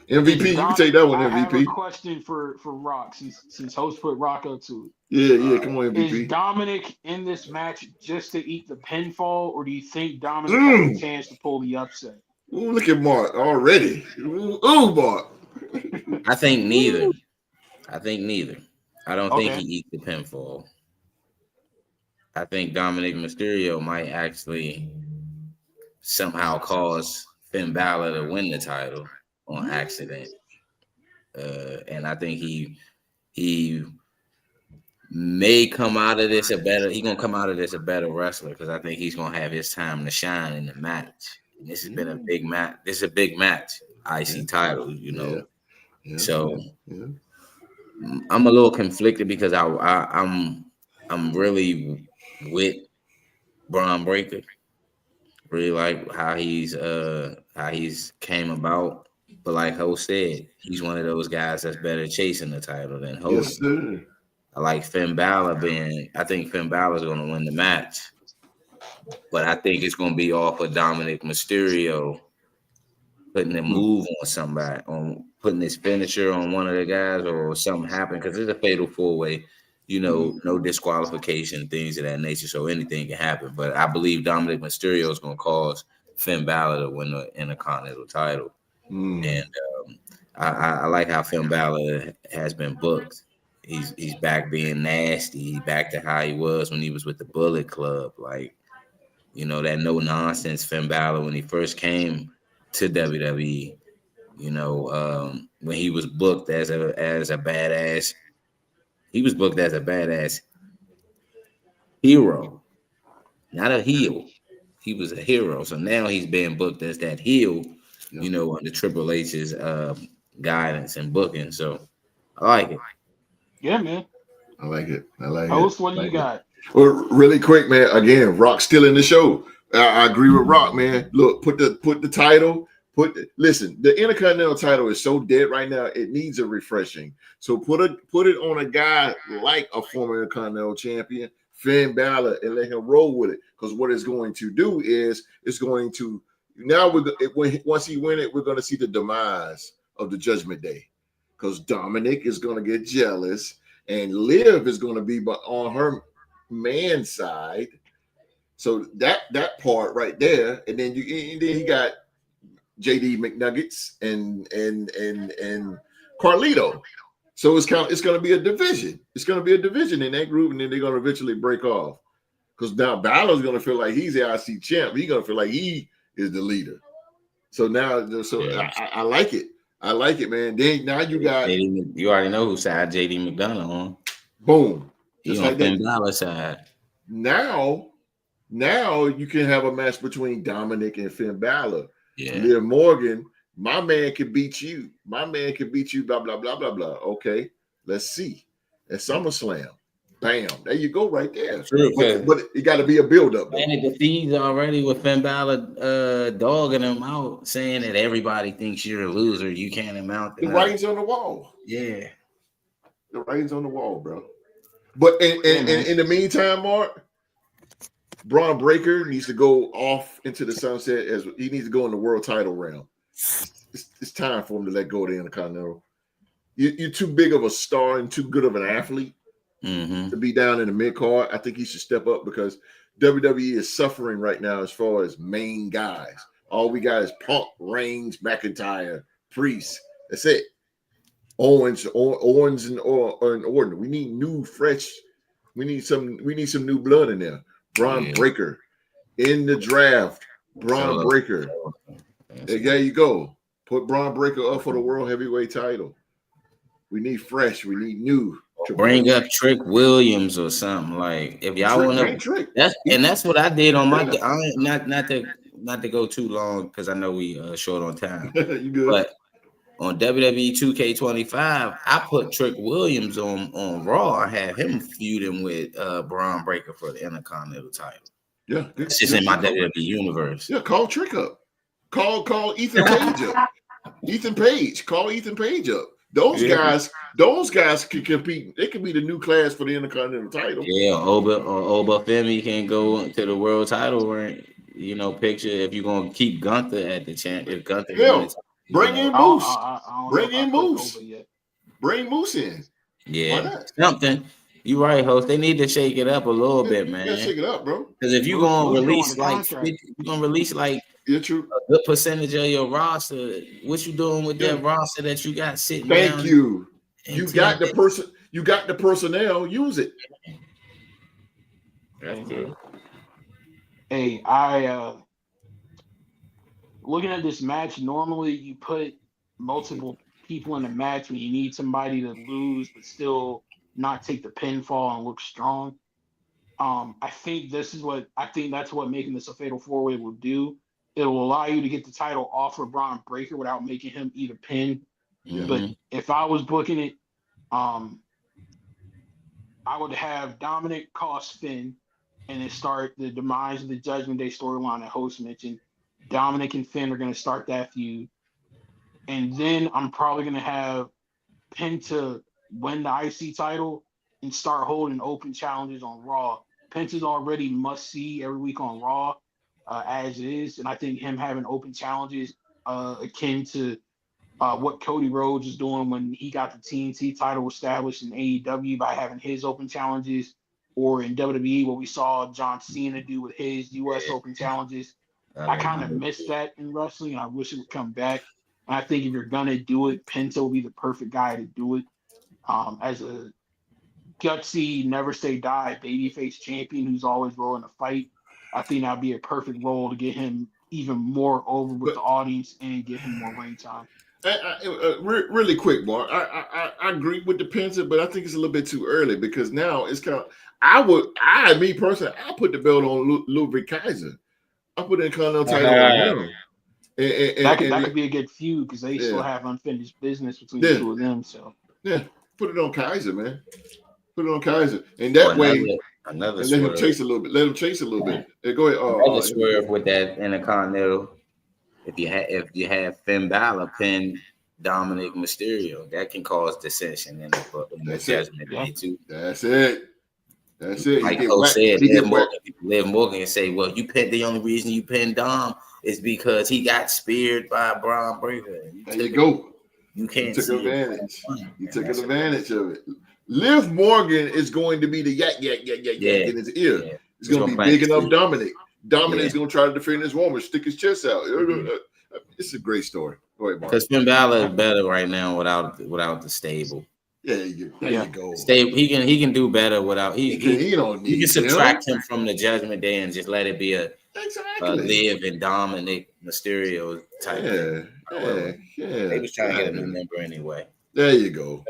MVP, you can take that one, MVP. I have a question for Rock, since Host put Rock up to it. Yeah, come on, MVP. Is Dominic in this match just to eat the pinfall, or do you think Dominic has a chance to pull the upset? Ooh, look at Mark already. Ooh, Mark. I think neither. I don't think Okay. he eats the pinfall. I think Dominic Mysterio might actually somehow cause Finn Balor to win the title on accident. And I think he may come out of this a better. He's gonna come out of this a better wrestler because I think he's gonna have his time to shine in the match. And this has been a big match. This is a big match. IC title, you know. Yeah. So Yeah. I'm a little conflicted because I'm really with Braun Breaker. Really like how he's came about. But like Ho said, he's one of those guys that's better chasing the title than holding. Yes, sir. I like Finn Balor I think Finn Balor's gonna win the match. But I think it's gonna be off of Dominic Mysterio putting a move on somebody, on putting his finisher on one of the guys, or something happen because it's a fatal 4-way. You know, no disqualification, things of that nature. So anything can happen. But I believe Dominic Mysterio is going to cause Finn Balor to win the Intercontinental title. And I like how Finn Balor has been booked. He's back being nasty. He's back to how he was when he was with the Bullet Club. Like, you know, that no nonsense Finn Balor when he first came to WWE. You know, when he was booked as a badass. He was booked as a badass hero, not a heel. He was a hero. So now he's being booked as that heel, you know, under Triple H's guidance and booking. So I like it. Yeah, man. I like it. What do you got? Well, really quick, man. Again, Rock's still in the show. I agree with Rock, man. Look, put the title. Listen, the Intercontinental title is so dead right now. It needs a refreshing. So put it on a guy like a former Intercontinental champion, Finn Balor, and let him roll with it. Because what it's going to do is it's going to once he win it, we're going to see the demise of the Judgment Day. Because Dominic is going to get jealous, and Liv is going to be on her man side. So that part right there, and then he got JD McNuggets and Carlito. So it's going to be a division. It's going to be a division in that group, and then they're going to eventually break off. Because now Balor's going to feel like he's the IC champ. He's going to feel like he is the leader. So now, I like it. I like it, man. Then now you got you already know whose side JD McDonough on. Boom. He's on Finn Balor's side. Now you can have a match between Dominic and Finn Balor. Yeah. Liv Morgan, my man can beat you. My man can beat you, blah, blah, blah, blah, blah. Okay, let's see. At SummerSlam. Bam. There you go right there. True, but it got to be a build-up. And it defeats already with Finn Balor dogging him out, saying that everybody thinks you're a loser. You can't amount to the writing's on the wall. Yeah. The writing's on the wall, bro. But in the meantime, Mark, Braun Breaker needs to go off into the sunset as he needs to go in the world title realm. It's time for him to let go of the Intercontinental. You're too big of a star and too good of an athlete to be down in the mid card. I think he should step up because WWE is suffering right now as far as main guys. All we got is Punk, Reigns, McIntyre, Priest. That's it. Owens and Orton. We need new, fresh. We need some new blood in there. Braun Breaker in the draft. Braun Breaker. There you go. Put Braun Breaker up for the World Heavyweight title. We need fresh. We need new. Bring up Trick Williams or something like if y'all want to. That's what I did on my. Not to go too long because I know we short on time. You good? But on WWE 2K25, I put Trick Williams on Raw. I have him feuding with Braun Breaker for the Intercontinental title. Yeah, it's just in my WWE universe. Yeah, call Trick up. Call Ethan Page up. Ethan Page. Call Ethan Page up. Those guys can compete. They can be the new class for the Intercontinental title. Yeah, Oba Femi can go to the world title rank. You know, picture if you're gonna keep Gunther at the champ. If Gunther bring in Moose. Bring in Moose. Bring Moose in. Yeah, something. You right, host. They need to shake it up a little bit, You man. gotta shake it up, bro. Because if you're gonna Most release go on the like contract. you're gonna release like Yeah, true. a good percentage of your roster, what you doing with that roster that you got sitting down? Thank you. in You got the TNA? person. You got the personnel. Use it. That's it. Hey, I looking at this match. Normally, you put multiple people in a match when you need somebody to lose, but still not take the pinfall and look strong. I think that's what making this a fatal four-way will do. It will allow you to get the title off of Braun Breaker without making him eat a pin. Yeah. But if I was booking it, I would have Dominic cost Finn and then start the demise of the Judgment Day storyline that host mentioned. Dominic and Finn are going to start that feud. And then I'm probably going to have Penta win the IC title and start holding open challenges on Raw. Penta's already must see every week on Raw as is. And I think him having open challenges akin to what Cody Rhodes is doing when he got the TNT title established in AEW by having his open challenges, or in WWE what we saw John Cena do with his US open challenges. I kind of miss that in wrestling, and I wish it would come back. And I think if you're gonna do it, Penta will be the perfect guy to do it. As a gutsy, never say die babyface champion who's always willing to fight, I think that'd be a perfect role to get him even more over with the audience and get him more ring time. Really quick, Mark. I agree with the Penta, but I think it's a little bit too early because now it's kind of. Me personally, I put the belt on Ludwig Kaiser. I put the Continental title on him. That could be a good feud because they still have unfinished business between the two of them. So put it on Kaiser, man. Put it on Kaiser, and that way, another and let him chase a little bit. Let him chase a little bit. Go ahead. Another swerve with that Intercontinental. If you have Finn Balor pin Dominic Mysterio, that can cause dissension in the Judgment Day too. That's it. Like Cole said, Liv Morgan can say, "Well, the only reason you pinned Dom is because he got speared by Braun Breaker." There you go. You can't took see advantage. You took advantage of it. Liv Morgan is going to be the yak in his ear. Yeah. It's going to be big enough Dominic. Dominic's going to try to defend his woman, stick his chest out. It's a great story. Go ahead, Mark. Because Finn Balor is better right now without the stable. There you go. Stable. He can do better without. He can subtract him from the Judgment Day and just let it be a Liv and Dominic Mysterio type. Yeah. They was trying to get a new member anyway. There you go.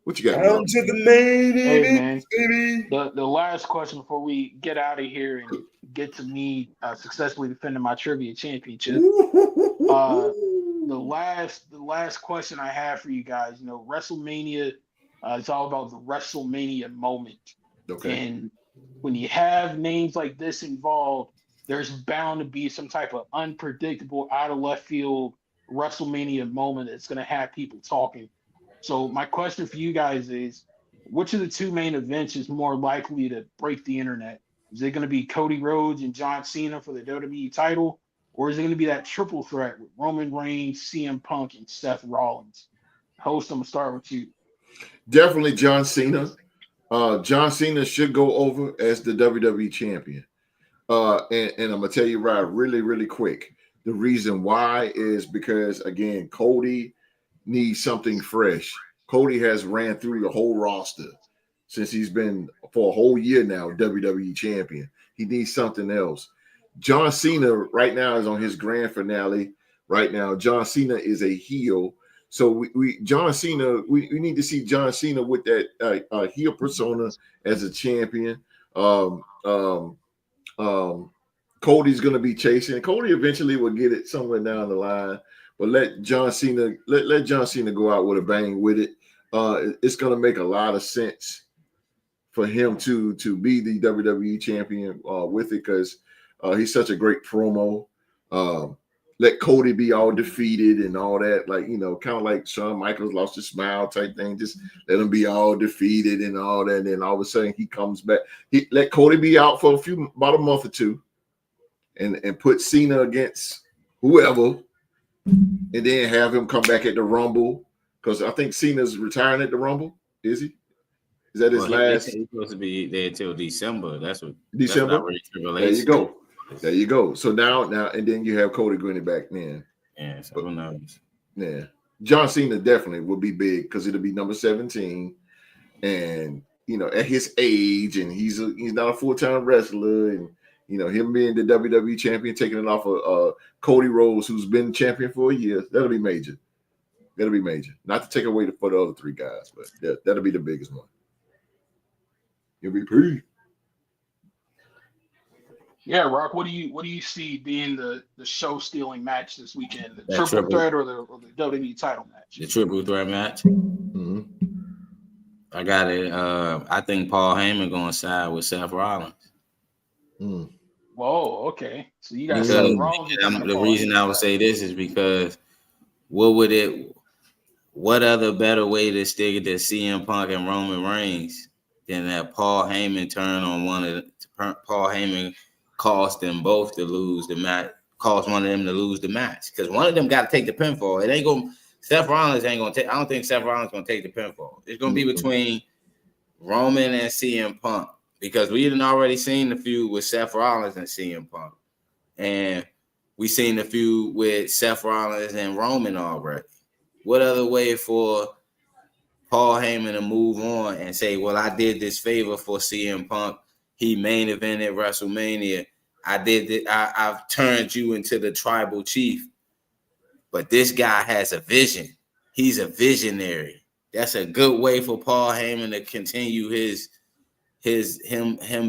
What you got? Down to the main event, baby. The last question before we get out of here and get to me successfully defending my trivia championship. The last question I have for you guys, WrestleMania, it's all about the WrestleMania moment. Okay. And when you have names like this involved, there's bound to be some type of unpredictable, out of left field WrestleMania moment that's going to have people talking. So my question for you guys is, which of the two main events is more likely to break the internet? Is it going to be Cody Rhodes and John Cena for the WWE title? Or is it going to be that triple threat with Roman Reigns, CM Punk, and Seth Rollins? Host, I'm going to start with you. Definitely John Cena. John Cena should go over as the WWE champion. And I'm going to tell you really, really quick. The reason why is because, again, Cody needs something fresh. Cody has ran through the whole roster since he's been for a whole year now WWE champion. He needs something else. John Cena right now is on his grand finale. Right now, John Cena is a heel. So we need to see John Cena with that heel persona as a champion. Cody's going to be chasing. Cody eventually will get it somewhere down the line. But let John Cena go out with a bang with it. It's going to make a lot of sense for him to be the WWE champion with it because he's such a great promo. Let Cody be all defeated and all that, kind of like Shawn Michaels lost his smile type thing. Just let him be all defeated and all that. And then all of a sudden he comes back. Let Cody be out for about a month or two, and put Cena against whoever. And then have him come back at the Rumble because I think Cena's retiring at the Rumble. Is he? Is that his last? He's supposed to be there till December. That's what December. There you go. Said. There you go. So now, and then you have Cody Grinning back then. Yeah, so who knows? Yeah. John Cena definitely will be big because it'll be number 17. And, at his age, and he's not a full-time wrestler, and, him being the WWE champion, taking it off of Cody Rhodes, who's been champion for a year, that'll be major. That'll be major. Not to take away for the other three guys, but that'll be the biggest one. MVP. Yeah, Rock. What do you see being the show stealing match this weekend? The triple threat or the WWE title match? The triple threat match. Mm-hmm. I got it. I think Paul Heyman going to side with Seth Rollins. Mm. Whoa, okay. So you got Seth Rollins. The reason I would say this is because what other better way to stick it to CM Punk and Roman Reigns than that Paul Heyman turn on Paul Heyman cost them both to lose the match, cost one of them to lose the match. Because one of them got to take the pinfall. It ain't going Seth Rollins ain't gonna take. I don't think Seth Rollins gonna take the pinfall. It's gonna be between Roman and CM Punk because we had already seen the feud with Seth Rollins and CM Punk, and we seen the feud with Seth Rollins and Roman already. What other way for Paul Heyman to move on and say, "Well, I did this favor for CM Punk. He main evented WrestleMania. I did it. I've turned you into the tribal chief." But this guy has a vision. He's a visionary. That's a good way for Paul Heyman to continue him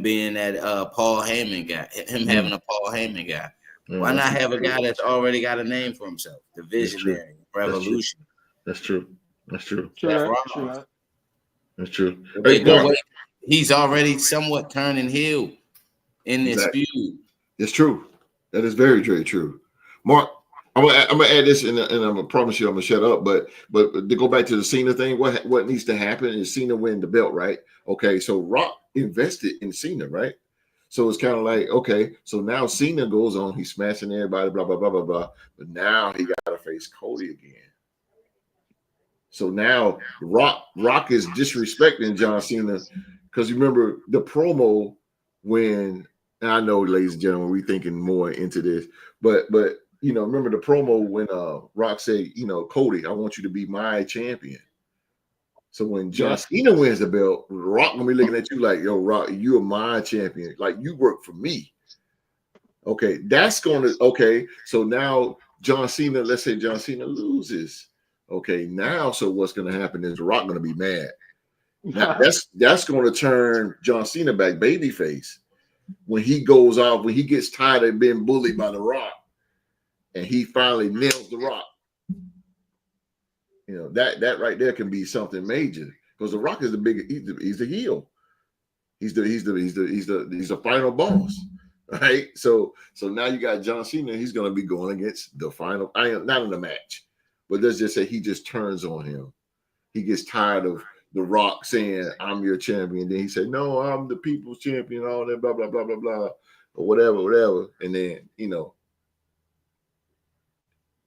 being that Paul Heyman guy, having a Paul Heyman guy. Why not have a guy that's already got a name for himself? The visionary, revolution. That's true. That's true. Hey, he's already somewhat turning heel in this feud. It's true. That is very, very true. Mark, I'm gonna add this, and I'm gonna promise you I'm gonna shut up. But to go back to the Cena thing, what needs to happen is Cena win the belt, right? Okay, so Rock invested in Cena, right? So it's kind of like, okay, so now Cena goes on, he's smashing everybody, blah blah blah blah blah. But now he got to face Cody again. So now Rock is disrespecting John Cena because you remember the promo when, and I know, ladies and gentlemen, we're thinking more into this, but remember the promo when Rock said, Cody, I want you to be my champion. So when John Cena wins the belt, Rock gonna be looking at you like, yo, Rock, you are my champion. Like, you work for me. Okay, so now John Cena, let's say John Cena loses. Okay, now so what's gonna happen is Rock gonna be mad. Now, that's gonna turn John Cena back babyface when he goes off, when he gets tired of being bullied by The Rock. And he finally nails The Rock. That right there can be something major because The Rock is the big. He's the heel. He's the final boss, right? So now you got John Cena. He's going to be going against the final. Not in the match, but let's just say he just turns on him. He gets tired of The Rock saying, "I'm your champion." Then he said, "No, I'm the people's champion." All that blah blah blah blah blah, or whatever. And then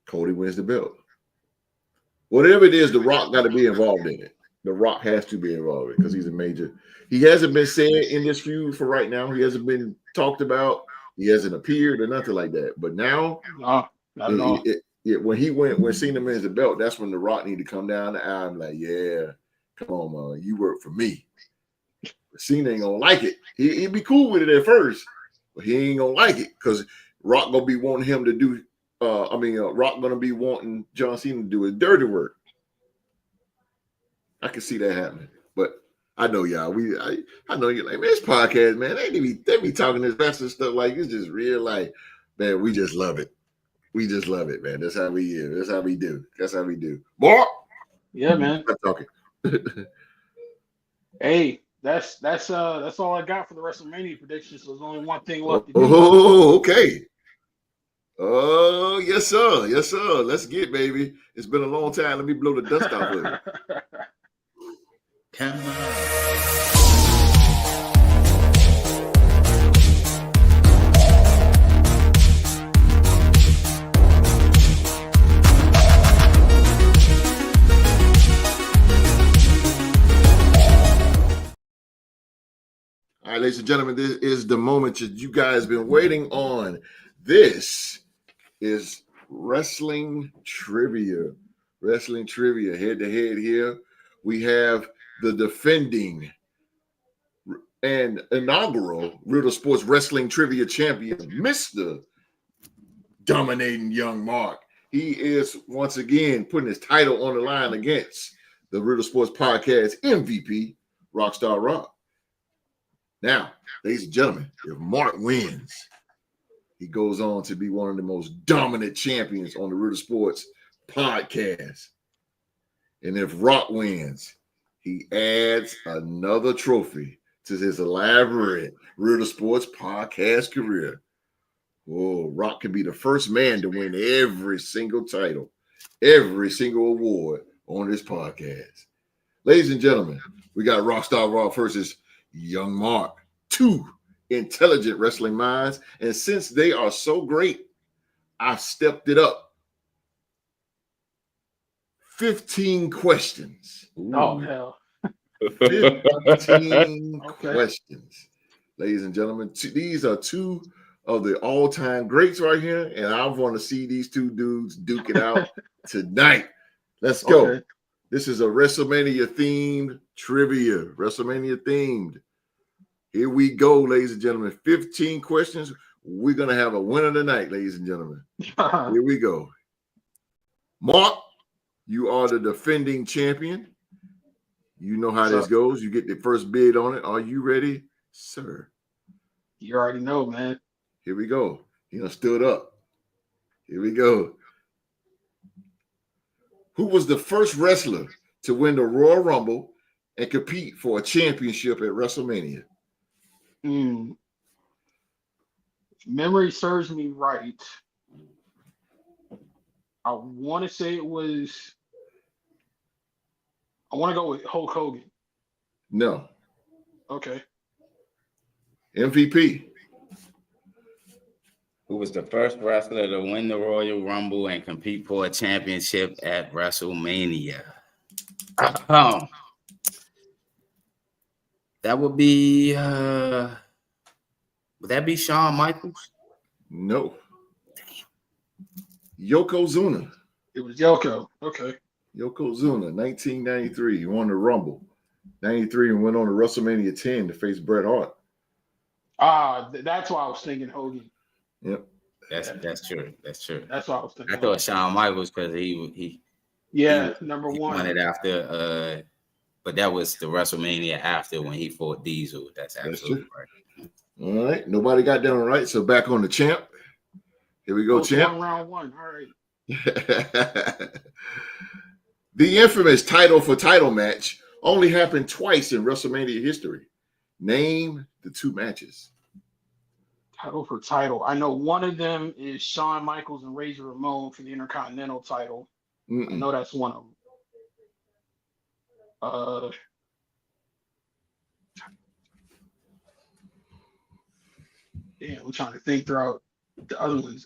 Cody wins the belt. Whatever it is, The Rock got to be involved in it. The Rock has to be involved in it because he's a major. He hasn't been said in this feud for right now. He hasn't been talked about. He hasn't appeared or nothing like that. But now, when Cena wins the belt, that's when The Rock need to come down the aisle and be like, yeah, come on, man, you work for me. But Cena ain't gonna like it. He'd be cool with it at first, but he ain't gonna like it because Rock gonna be wanting him to do. Rock gonna be wanting John Cena to do his dirty work. I can see that happening, but I know y'all. I know you're like, man, this podcast, man, they be talking this wrestling stuff like it's just real life, man. We just love it. We just love it, man. That's how we is. That's how we do. That's how we do. Mark, yeah, man. I'm talking. Hey, that's all I got for the WrestleMania predictions. So there's only one thing left to do. Oh, okay. Oh, yes, sir. Yes, sir. Let's get, baby. It's been a long time. Let me blow the dust off of it. Come on. ladies and gentlemen, this is the moment that you guys been waiting on. This is wrestling trivia. Wrestling trivia, head to head here. We have the defending and inaugural Real Sports Wrestling Trivia champion, Mr. Dominating Young Mark. He is once again putting his title on the line against the Real Sports Podcast MVP, Rockstar Rock. Now, ladies and gentlemen, if Mark wins, he goes on to be one of the most dominant champions on the Real Sports Podcast. And if Rock wins, he adds another trophy to his elaborate Real Sports Podcast career. Oh, Rock can be the first man to win every single title, every single award on this podcast. Ladies and gentlemen, we got Rockstar Rock versus Young Mark, two intelligent wrestling minds. And since they are so great, I've stepped it up. 15 questions. Ooh. Oh, hell. 15 Okay. questions. Ladies and gentlemen, these are two of the all-time greats right here, and I want to see these two dudes duke it out tonight. Let's go. Okay. This is a WrestleMania-themed trivia. WrestleMania-themed. Here we go, ladies and gentlemen. 15 questions. We're going to have a winner tonight, ladies and gentlemen. Here we go. Mark, you are the defending champion. You know how this goes. You get the first bid on it. Are you ready, sir? You already know, man. Here we go. He done stood up. Here we go. Who was the first wrestler to win the Royal Rumble and compete for a championship at WrestleMania? If memory serves me right, I want to say it was. I want to go with Hulk Hogan. No. Okay. MVP. Who was the first wrestler to win the Royal Rumble and compete for a championship at WrestleMania? That would be would that be Shawn Michaels? No. Yokozuna. It was Yoko. Okay. Yokozuna, 1993. He won the Rumble. 93 and went on to WrestleMania 10 to face Bret Hart. That's why I was thinking Hogan. Yep. That's true. That's true. That's what I was thinking. I thought Shawn Michaels because he number one. won it after but that was the WrestleMania after when he fought Diesel. That's absolutely right. All right. Nobody got that one right. So back on the champ. Here we go, champ. Round one. All right. The infamous title for title match only happened twice in WrestleMania history. Name the two matches. Title for title. I know one of them is Shawn Michaels and Razor Ramon for the Intercontinental title. I know that's one of them. Damn, I'm trying to think throughout the other ones.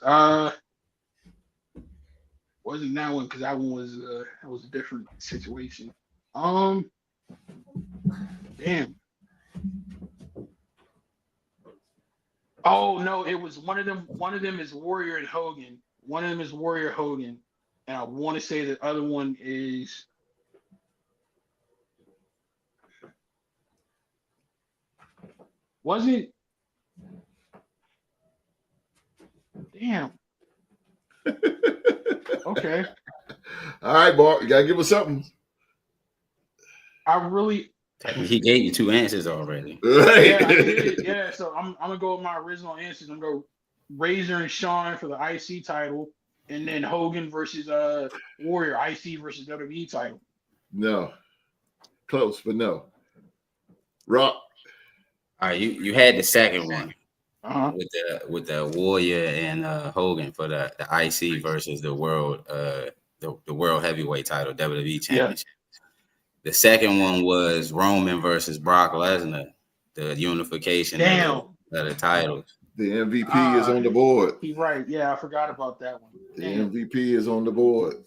Wasn't that one because that one was a different situation. Damn. Oh no, it was one of them. One of them is Warrior and Hogan. One of them is Warrior Hogan, and I want to say the other one is. Wasn't. Damn. Okay. All right, Mark. You gotta give us something. He gave you two answers already. Right. Yeah, I did. Yeah, so I'm gonna go with my original answers. I'm gonna go Razor and Shawn for the IC title, and then Hogan versus Warrior IC versus WWE title. No. Close, but no. Rock. All right, you had the second one with the Warrior and Hogan for the IC versus the world heavyweight title, WWE championship. The second one was Roman versus Brock Lesnar, the unification of the titles. The MVP is on the board. He's right. Yeah, I forgot about that one. The MVP is on the board.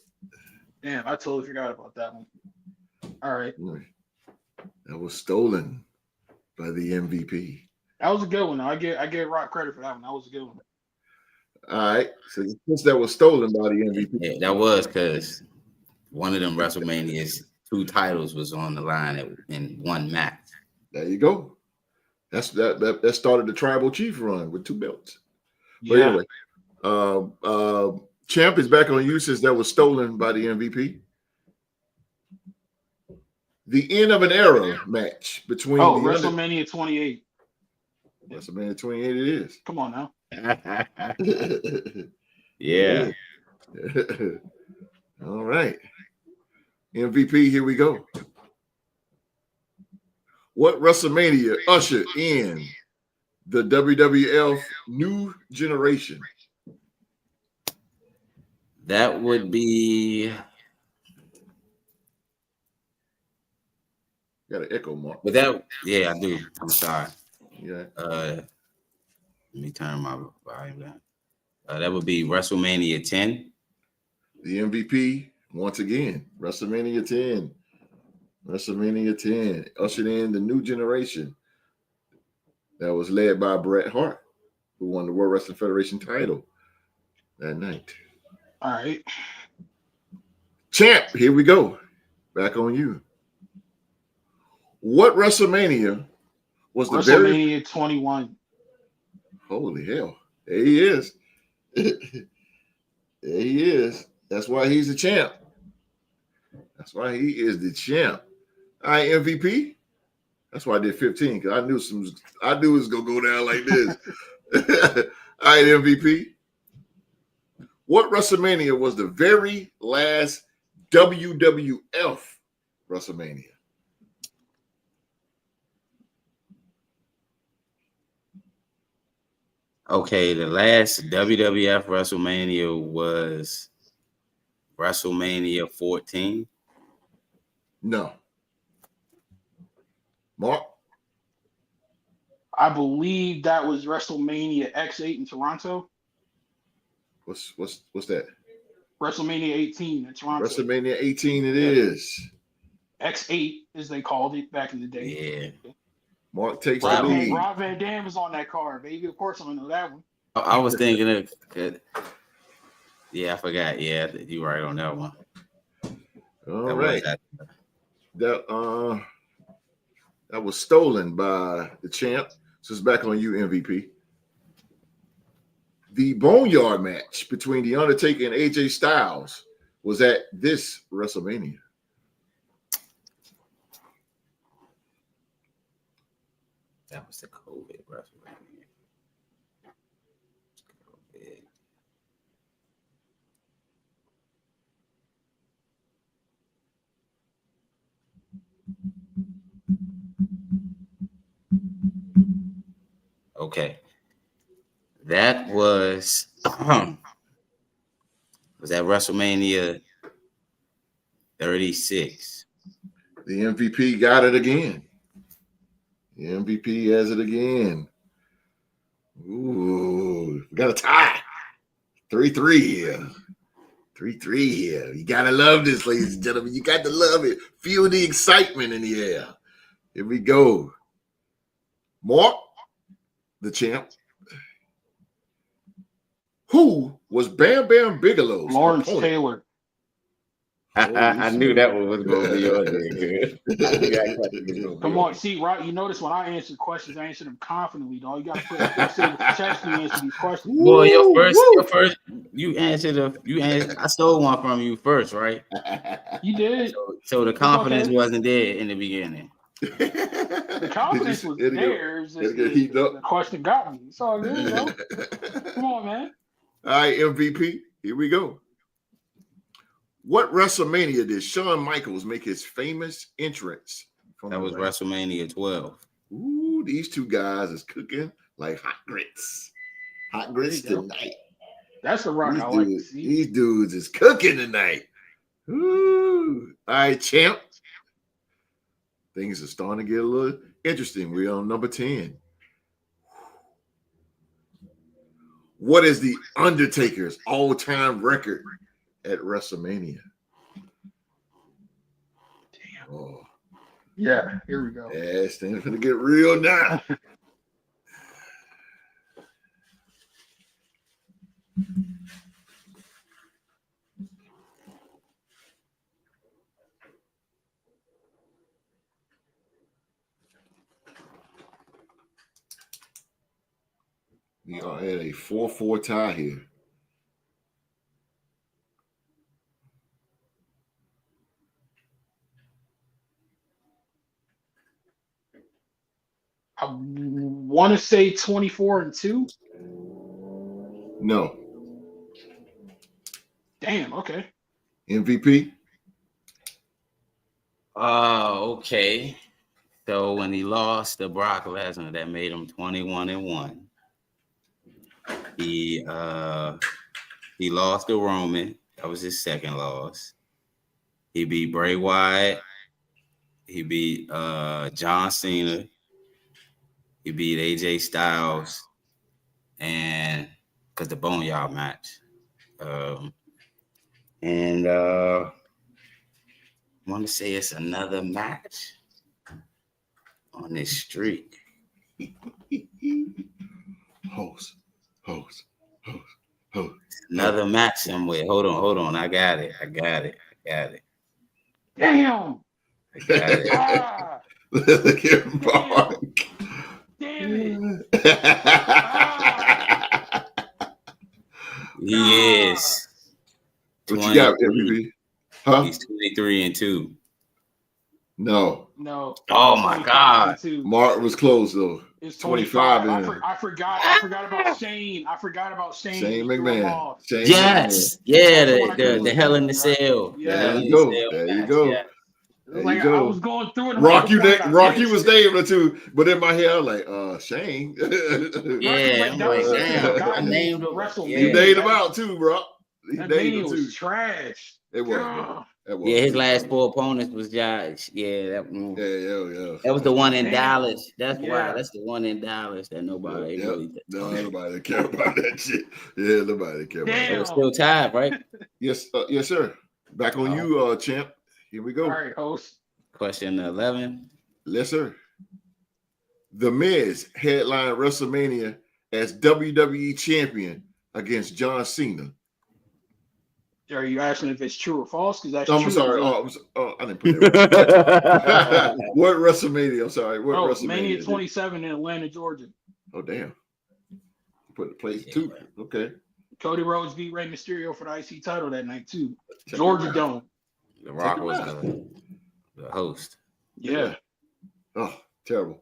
Damn, I totally forgot about that one. All right. That was stolen by the MVP. That was a good one. I get Rock credit for that one. That was a good one. All right. So since that was stolen by the MVP. Yeah, that was because one of them WrestleManias, 2 titles was on the line in one match. There you go. That started the tribal chief run with 2 belts. But Yeah. anyway, champ is back on you since that was stolen by the MVP. The end of an era match between WrestleMania 28. WrestleMania 28 it is. Come on now. Yeah. All right. MVP, here we go. What WrestleMania ushered in the WWF new generation? That would be. Got an echo mark. But that, yeah, I do. I'm sorry. Yeah. Let me turn my volume down. That would be WrestleMania 10. The MVP, once again, WrestleMania 10. WrestleMania 10 ushered in the new generation that was led by Bret Hart, who won the World Wrestling Federation title that night. All right. Champ, here we go. Back on you. What WrestleMania was the WrestleMania 21. Holy hell. There he is. There he is. That's why he's the champ. That's why he is the champ. All right, MVP. That's why I did 15, because I knew it was gonna go down like this. All right, MVP. What WrestleMania was the very last WWF WrestleMania? Okay, the last WWF WrestleMania was WrestleMania 14. No. Mark? I believe that was WrestleMania X8 in Toronto. What's that? WrestleMania 18 in Toronto. WrestleMania 18 it is. X8, as they called it back in the day. Yeah. Mark takes the lead. Rob Van Dam was on that card, baby. Of course I'm gonna know that one. I was thinking of, yeah, I forgot. Yeah, you're right on that one. All right. That was stolen by the champ. So it's back on you, MVP. The Boneyard match between The Undertaker and AJ Styles was at this WrestleMania. That was the COVID WrestleMania. COVID. Okay. That was that WrestleMania 36. The MVP got it again. The MVP has it again. Ooh, we got a tie. 3-3 here. 3-3 here. You gotta love this, ladies and gentlemen. You got to love it. Feel the excitement in the air. Here we go. Mark, the champ. Who was Bam Bam Bigelow's Lawrence opponent? Taylor. I knew that one was going to be yours. Good. Come on, see, right? You notice when I answer questions, I answer them confidently, dog. You got to put a sit with the chest when you answer these questions. Boy, your first, you answered. I stole one from you first, right? You did. So the confidence wasn't there in the beginning. The confidence was there. The question got me. It's all good, you know? Come on, man. All right, MVP. Here we go. What WrestleMania did Shawn Michaels make his famous entrance from? That was WrestleMania 12. Ooh, these two guys is cooking like hot grits. Hot grits tonight. That's the rock I like to see. These dudes is cooking tonight. Ooh. All right, champ. Things are starting to get a little interesting. We're on number 10. What is the Undertaker's all-time record at WrestleMania? Damn. Oh. Yeah, here we go. Yeah, things gonna get real now. We are at a 4-4 tie here. I want to say 24-2. No. Damn. Okay. MVP? Okay. So when he lost to Brock Lesnar, that made him 21-1. He lost to Roman. That was his second loss. He beat Bray Wyatt. He beat John Cena. He beat AJ Styles. And because the Boneyard match. And I want to say it's another match on this streak. Host. Another match somewhere. Hold on. I got it. Damn. I got it. Ah. Look at Mark. Damn it. He is. What you got, 23. MVP? Huh? He's 23-2. No. Oh my God. Mark was close though. It's 25. 25. I forgot about Shane. Shane McMahon. Yes. Yeah, the Hell in the Cell. Yeah. There you go. There you go. Yeah. There you go. I was going through it. Rocky was naming it too, but in my head, I was like, Shane. Yeah, I'm like, damn. I named him. You named him out too, bro. That name was trash. It was. Yeah, his last 4 opponents was Josh. Yeah, yeah. That was the one in Dallas. That's why. That's the one in Dallas that nobody really. Nobody care about that shit. Yeah, nobody care about that. It was still tied, right? Yes, yes, sir. Back on you, champ. Here we go. All right, host. Question 11. Yes, sir. The Miz headlined WrestleMania as WWE champion against John Cena. Are you asking if it's true or false? Because that's true. I'm sorry. I didn't put that. What WrestleMania? I'm sorry. What WrestleMania? Mania 27 in Atlanta, Georgia. Oh, damn. You put the place too. Okay. Cody Rhodes beat Rey Mysterio for the IC title that night too. Georgia Dome. The Rock was the host. Yeah. Oh, terrible.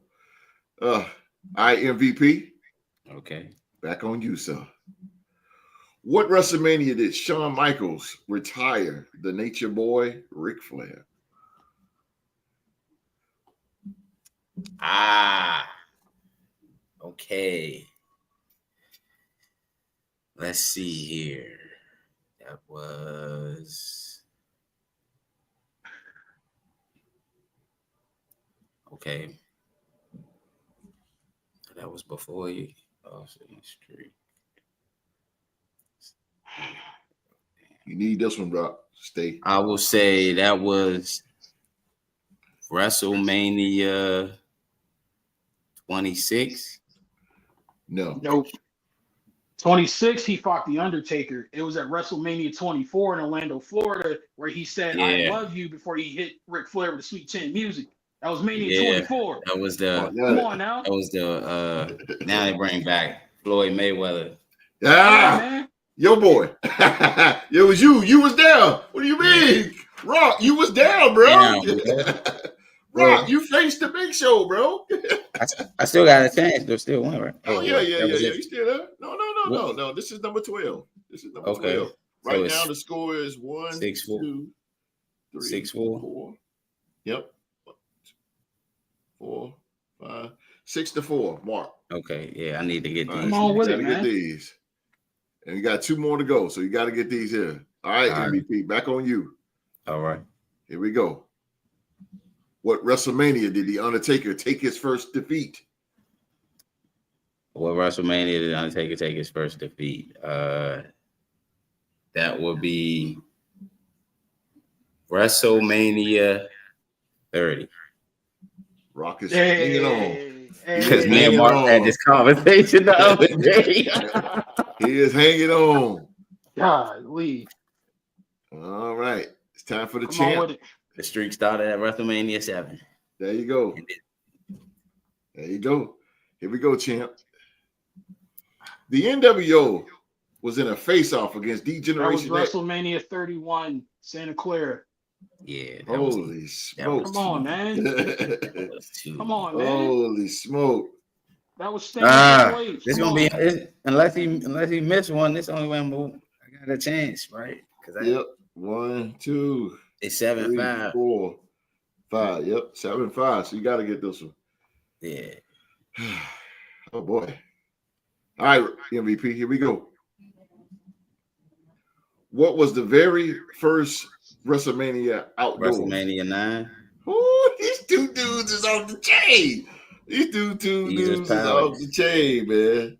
MVP. Okay. Back on you, sir. What WrestleMania did Shawn Michaels retire the Nature Boy Ric Flair? Okay. Let's see here. That was okay. That was before you lost in the street. You need this one, bro. Stay. I will say that was WrestleMania 26. No. Nope. 26, he fought The Undertaker. It was at WrestleMania 24 in Orlando, Florida, where he said, I love you before he hit Ric Flair with the Sweet Chin Music. That was Mania 24. That was the come on now. That was the now they bring back Floyd Mayweather. Yeah. Yo, boy. It was you. You was down. What do you mean? Rock, you was down, bro. Damn, Rock, you faced the Big Show, bro. I still got a chance to still win, right? Oh, yeah. You still there? No. This is number 12. This is number 12. Right now, the score is 1, 2, 3, 4. Yep. 4, 5, 6-4. Mark. Okay. Yeah, I need to get these. Come on with it, man. Get these. And you got 2 more to go, so you got to get these here. All right, MVP, back on you. All right. Here we go. What WrestleMania did The Undertaker take his first defeat? What WrestleMania did The Undertaker take his first defeat? That would be WrestleMania 30. Rock is hanging on. Because me and Mark had this conversation the other day. He is hanging on. Golly. All right. It's time for the Come on champ. with it. The streak started at WrestleMania 7. There you go. There you go. Here we go, champ. The NWO was in a face-off against That was D-Generation X. WrestleMania 31, Santa Clara. Yeah. Holy smoke. Come on, man. Come on, man. Holy smoke. That was Stan Triple H. It's Come gonna on. be unless he missed one. This only way I got a chance, right? Yep. 1, 2, it's 3, 7-5. 4, 5. Yep. 7-5. So you got to get this one. Yeah. Oh boy. All right, MVP. Here we go. What was the very first WrestleMania outdoors? WrestleMania 9. Ooh, these two dudes is off the chain. These two dudes is off the chain, man.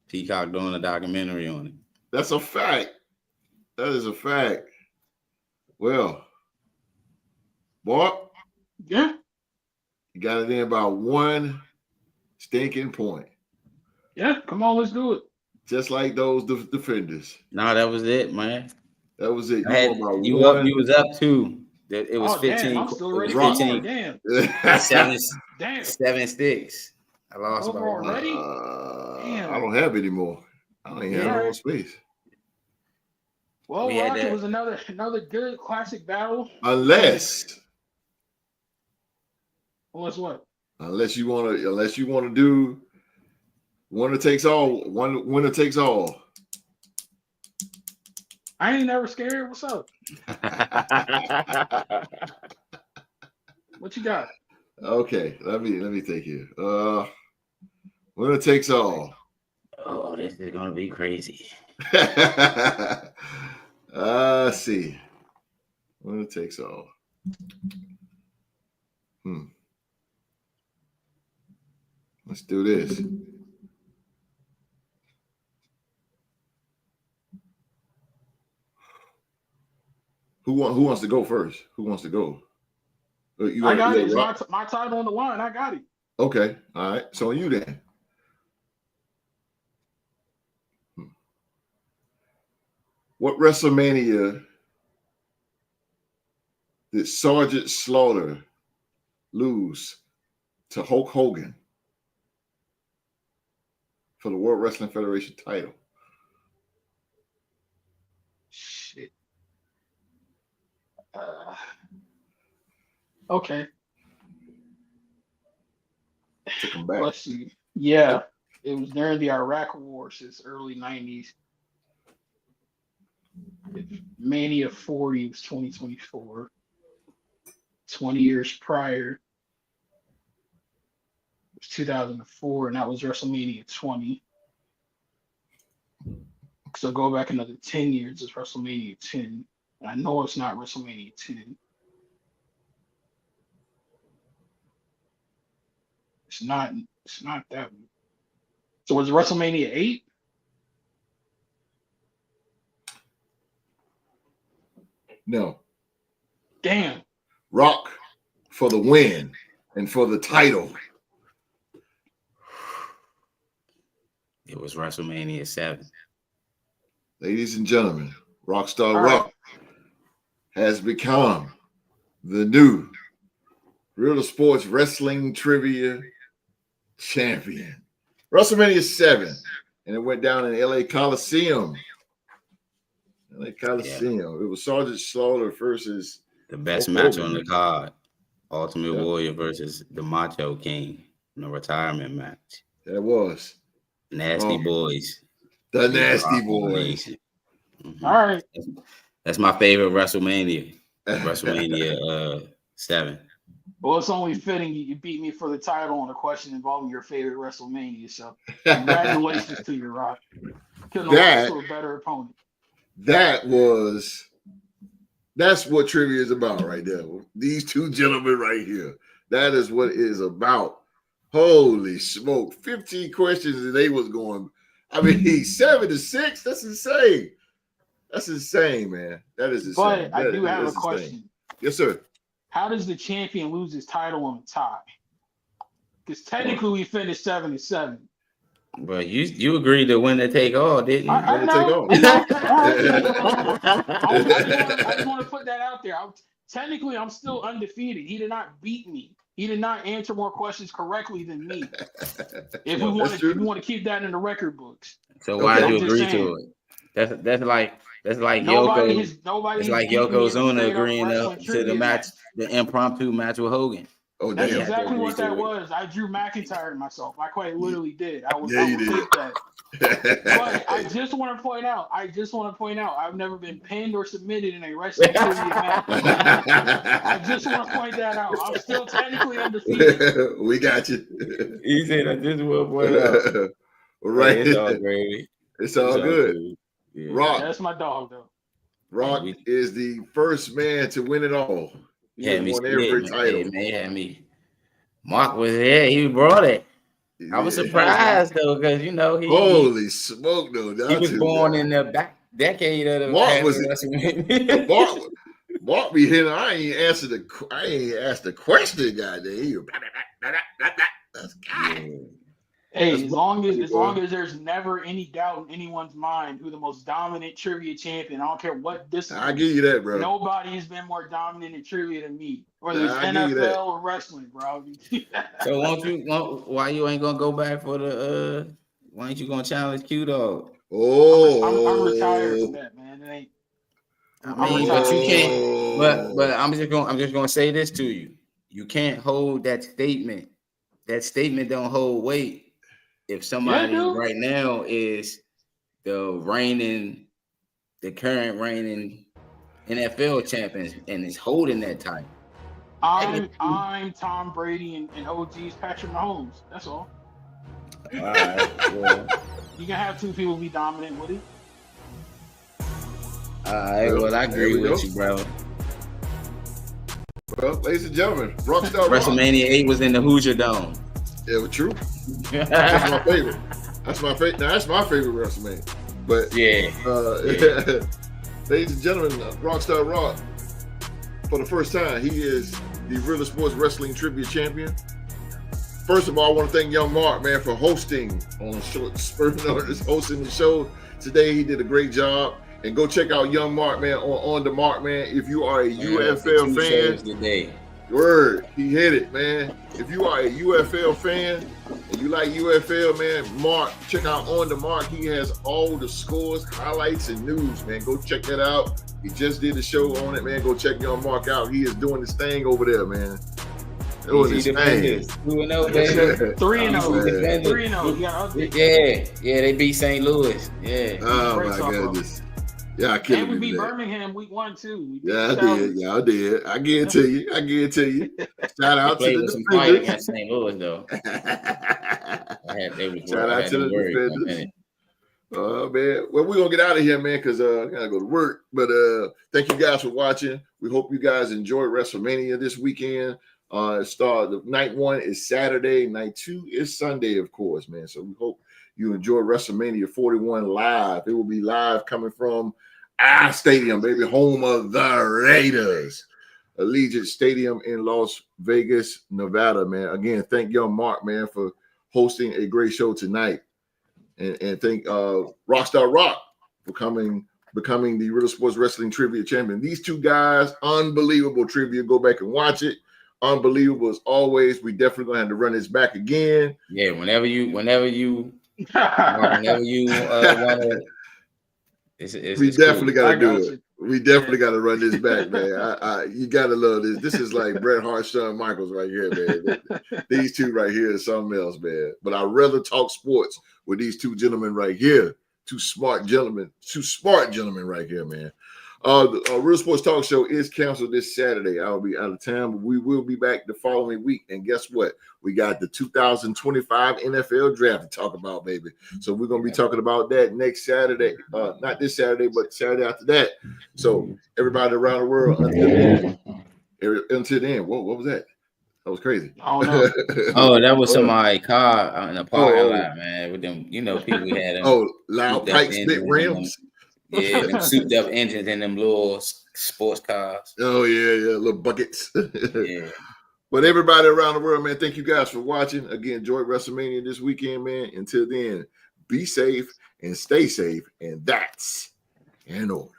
Peacock doing a documentary on it. That's a fact. That is a fact. Well, boy, Yeah. you got it in by one stinking point. Yeah. Come on, let's do it. Just like those defenders. No, that was it, man. That was it. You was up too. It was 15. Damn, I'm still ready it was for 15. more. Damn. 7-6. I lost Over by one. already? Damn. I don't have any more. I don't even have no space. Well, Rocket was another good classic battle. Unless what? Unless you want to do winner takes all. Winner takes all. I ain't never scared. What's up? What you got? Okay, let me think here. Winner takes all. Oh, this is gonna be crazy. Let's see. Winner takes all. Let's do this. Who wants to go first? Who wants to go? I got it. It's my title on the line. I got it. Okay. All right. So you then. What WrestleMania did Sergeant Slaughter lose to Hulk Hogan for the World Wrestling Federation title? Shit. Okay. Took him back. Let's see. Yeah, it was during the Iraq War since early 90s. Mania 40 was 2024. 20 years prior it was 2004, and that was WrestleMania 20. So go back another 10 years, it's WrestleMania 10. And I know it's not WrestleMania 10. It's not that one. So was it WrestleMania 8? No. Damn. Rock for the win and for the title. It was WrestleMania 7. Ladies and gentlemen, Rockstar Rock has become the new Real Sports Wrestling Trivia champion. WrestleMania 7, and it went down in LA Coliseum. LA Coliseum. Yeah. It was Sergeant Slaughter versus the best match on the card. Ultimate Warrior versus the Macho King in a retirement match. That was. Nasty Boys. The Nasty Boys. Mm-hmm. All right. That's my favorite WrestleMania. WrestleMania 7. Well, it's only fitting you beat me for the title on a question involving your favorite WrestleMania. So congratulations to you, Rock. Couldn't have lost to a better opponent. That's what trivia is about right there. These two gentlemen right here. That is what it is about. Holy smoke. 15 questions and they was going. I mean, 7-6. That's insane. That's insane, man. That is insane. But I do have a question. Yes, sir. How does the champion lose his title on a tie? Because technically we finished 7-7. But you agreed to win the take all, didn't you? I Winner take know. all. I know. I just want to put that out there. Technically, I'm still undefeated. He did not beat me. He did not answer more questions correctly than me. If we want to keep that in the record books. So why Okay. did you I'm just agree saying. to it? That's like Nobody Yoko. has It's beat like me in a Yokozuna straight up agreeing wrestling to the trivia match, match. the impromptu match with Hogan. Oh, That's damn. exactly agree what to that it. was. I Drew McIntyre myself. I quite literally did. I Yeah, will you did. take that. But I just want to point out, I've never been pinned or submitted in a wrestling trivia match. I just want to point that out. I'm still technically undefeated. We got you. He said, "I just will point out." Right. Hey, it's all gravy. It's all good. Yeah. Rock. That's my dog, though. Rock is the first man to win it all. He Had has me won scared, every man. title. Hey, man, had me. Mark was there. He brought it. I was surprised though, because he Holy smoke, though. he was born in the back decade of the Mark was WrestleMania. Mark be hitting. I ain't asked the question, goddamn. That's God. Hey, That's as long as there's never any doubt in anyone's mind who the most dominant trivia champion, I don't care what discipline. I give you that, bro. Nobody has been more dominant in trivia than me, whether it's I give you that. NFL or wrestling, bro. So why you ain't gonna go back for the why ain't you gonna challenge Q Dog? I'm retired from that, man. It ain't. I mean, but you can't. But I'm just gonna say this to you. You can't hold that statement. That statement don't hold weight if somebody right now is the current reigning NFL champions and is holding that title. I'm Tom Brady and OG's Patrick Mahomes. That's all. All right. Well, you can have two people be dominant with it. All right. Well, I agree with you, bro. Well, ladies and gentlemen, Rockstar WrestleMania 8 was in the Hoosier Dome. Yeah, well, true. That's my favorite. That's my favorite. Now, that's my favorite WrestleMania. But yeah. Ladies and gentlemen, Rockstar Rock, for the first time, he is the Real Sports Wrestling Trivia Champion. First of all, I want to thank Young Mark, man, for hosting hosting the show today. He did a great job. And go check out Young Mark, man, on the Mark, man. If you are a UFL fan, today. Word, he hit it, man. If you are a UFL fan and you like UFL, man, Mark, check out On the Mark. He has all the scores, highlights, and news, man. Go check that out. He just did a show on it, man. Go check Young Mark out. He is doing his thing over there, man. Doing his thing. 2-0, baby. 3-0. 3-0. Yeah, they beat St. Louis. Yeah. Oh, my goodness. Yeah, I can't. And we beat Birmingham week 1 too. Yeah, I did. Y'all did. I guarantee you. Shout out to the defenders. Against St. Louis, though. Shout out to the defenders. Oh man. Well, we're gonna get out of here, man, because I gotta go to work. But thank you guys for watching. We hope you guys enjoyed WrestleMania this weekend. Night 1 is Saturday, night 2 is Sunday, of course, man. So we hope you enjoy WrestleMania 41 live. It will be live coming from our stadium, baby, home of the Raiders, Allegiant Stadium in Las Vegas, Nevada, man. Again, thank Young Mark, man, for hosting a great show tonight. And thank Rockstar Rock for becoming the Real Sports Wrestling Trivia Champion. These two guys, unbelievable trivia. Go back and watch it. Unbelievable as always. We definitely gonna have to run this back again. Yeah, whenever you want to. We definitely got to do it. We definitely got to run this back, man. You got to love this. This is like Bret Hart, Shawn Michaels right here, man. These two right here is something else, man. But I'd rather talk sports with these two gentlemen right here. Two smart gentlemen right here, man. The Real Sports Talk Show is canceled this Saturday. I'll be out of town, but we will be back the following week. And guess what? We got the 2025 NFL draft to talk about, baby. So we're going to be talking about that next Saturday. Not this Saturday, but Saturday after that. So everybody around the world, until then, what was that? That was crazy. Oh, no. Oh, that was somebody's car in the parking lot, man. With them, people had them. Oh, loud pipe spit rims. Yeah, them souped up engines and them little sports cars. Oh, yeah, little buckets. Yeah. But everybody around the world, man, thank you guys for watching. Again, enjoy WrestleMania this weekend, man. Until then, be safe and stay safe. And that's an order.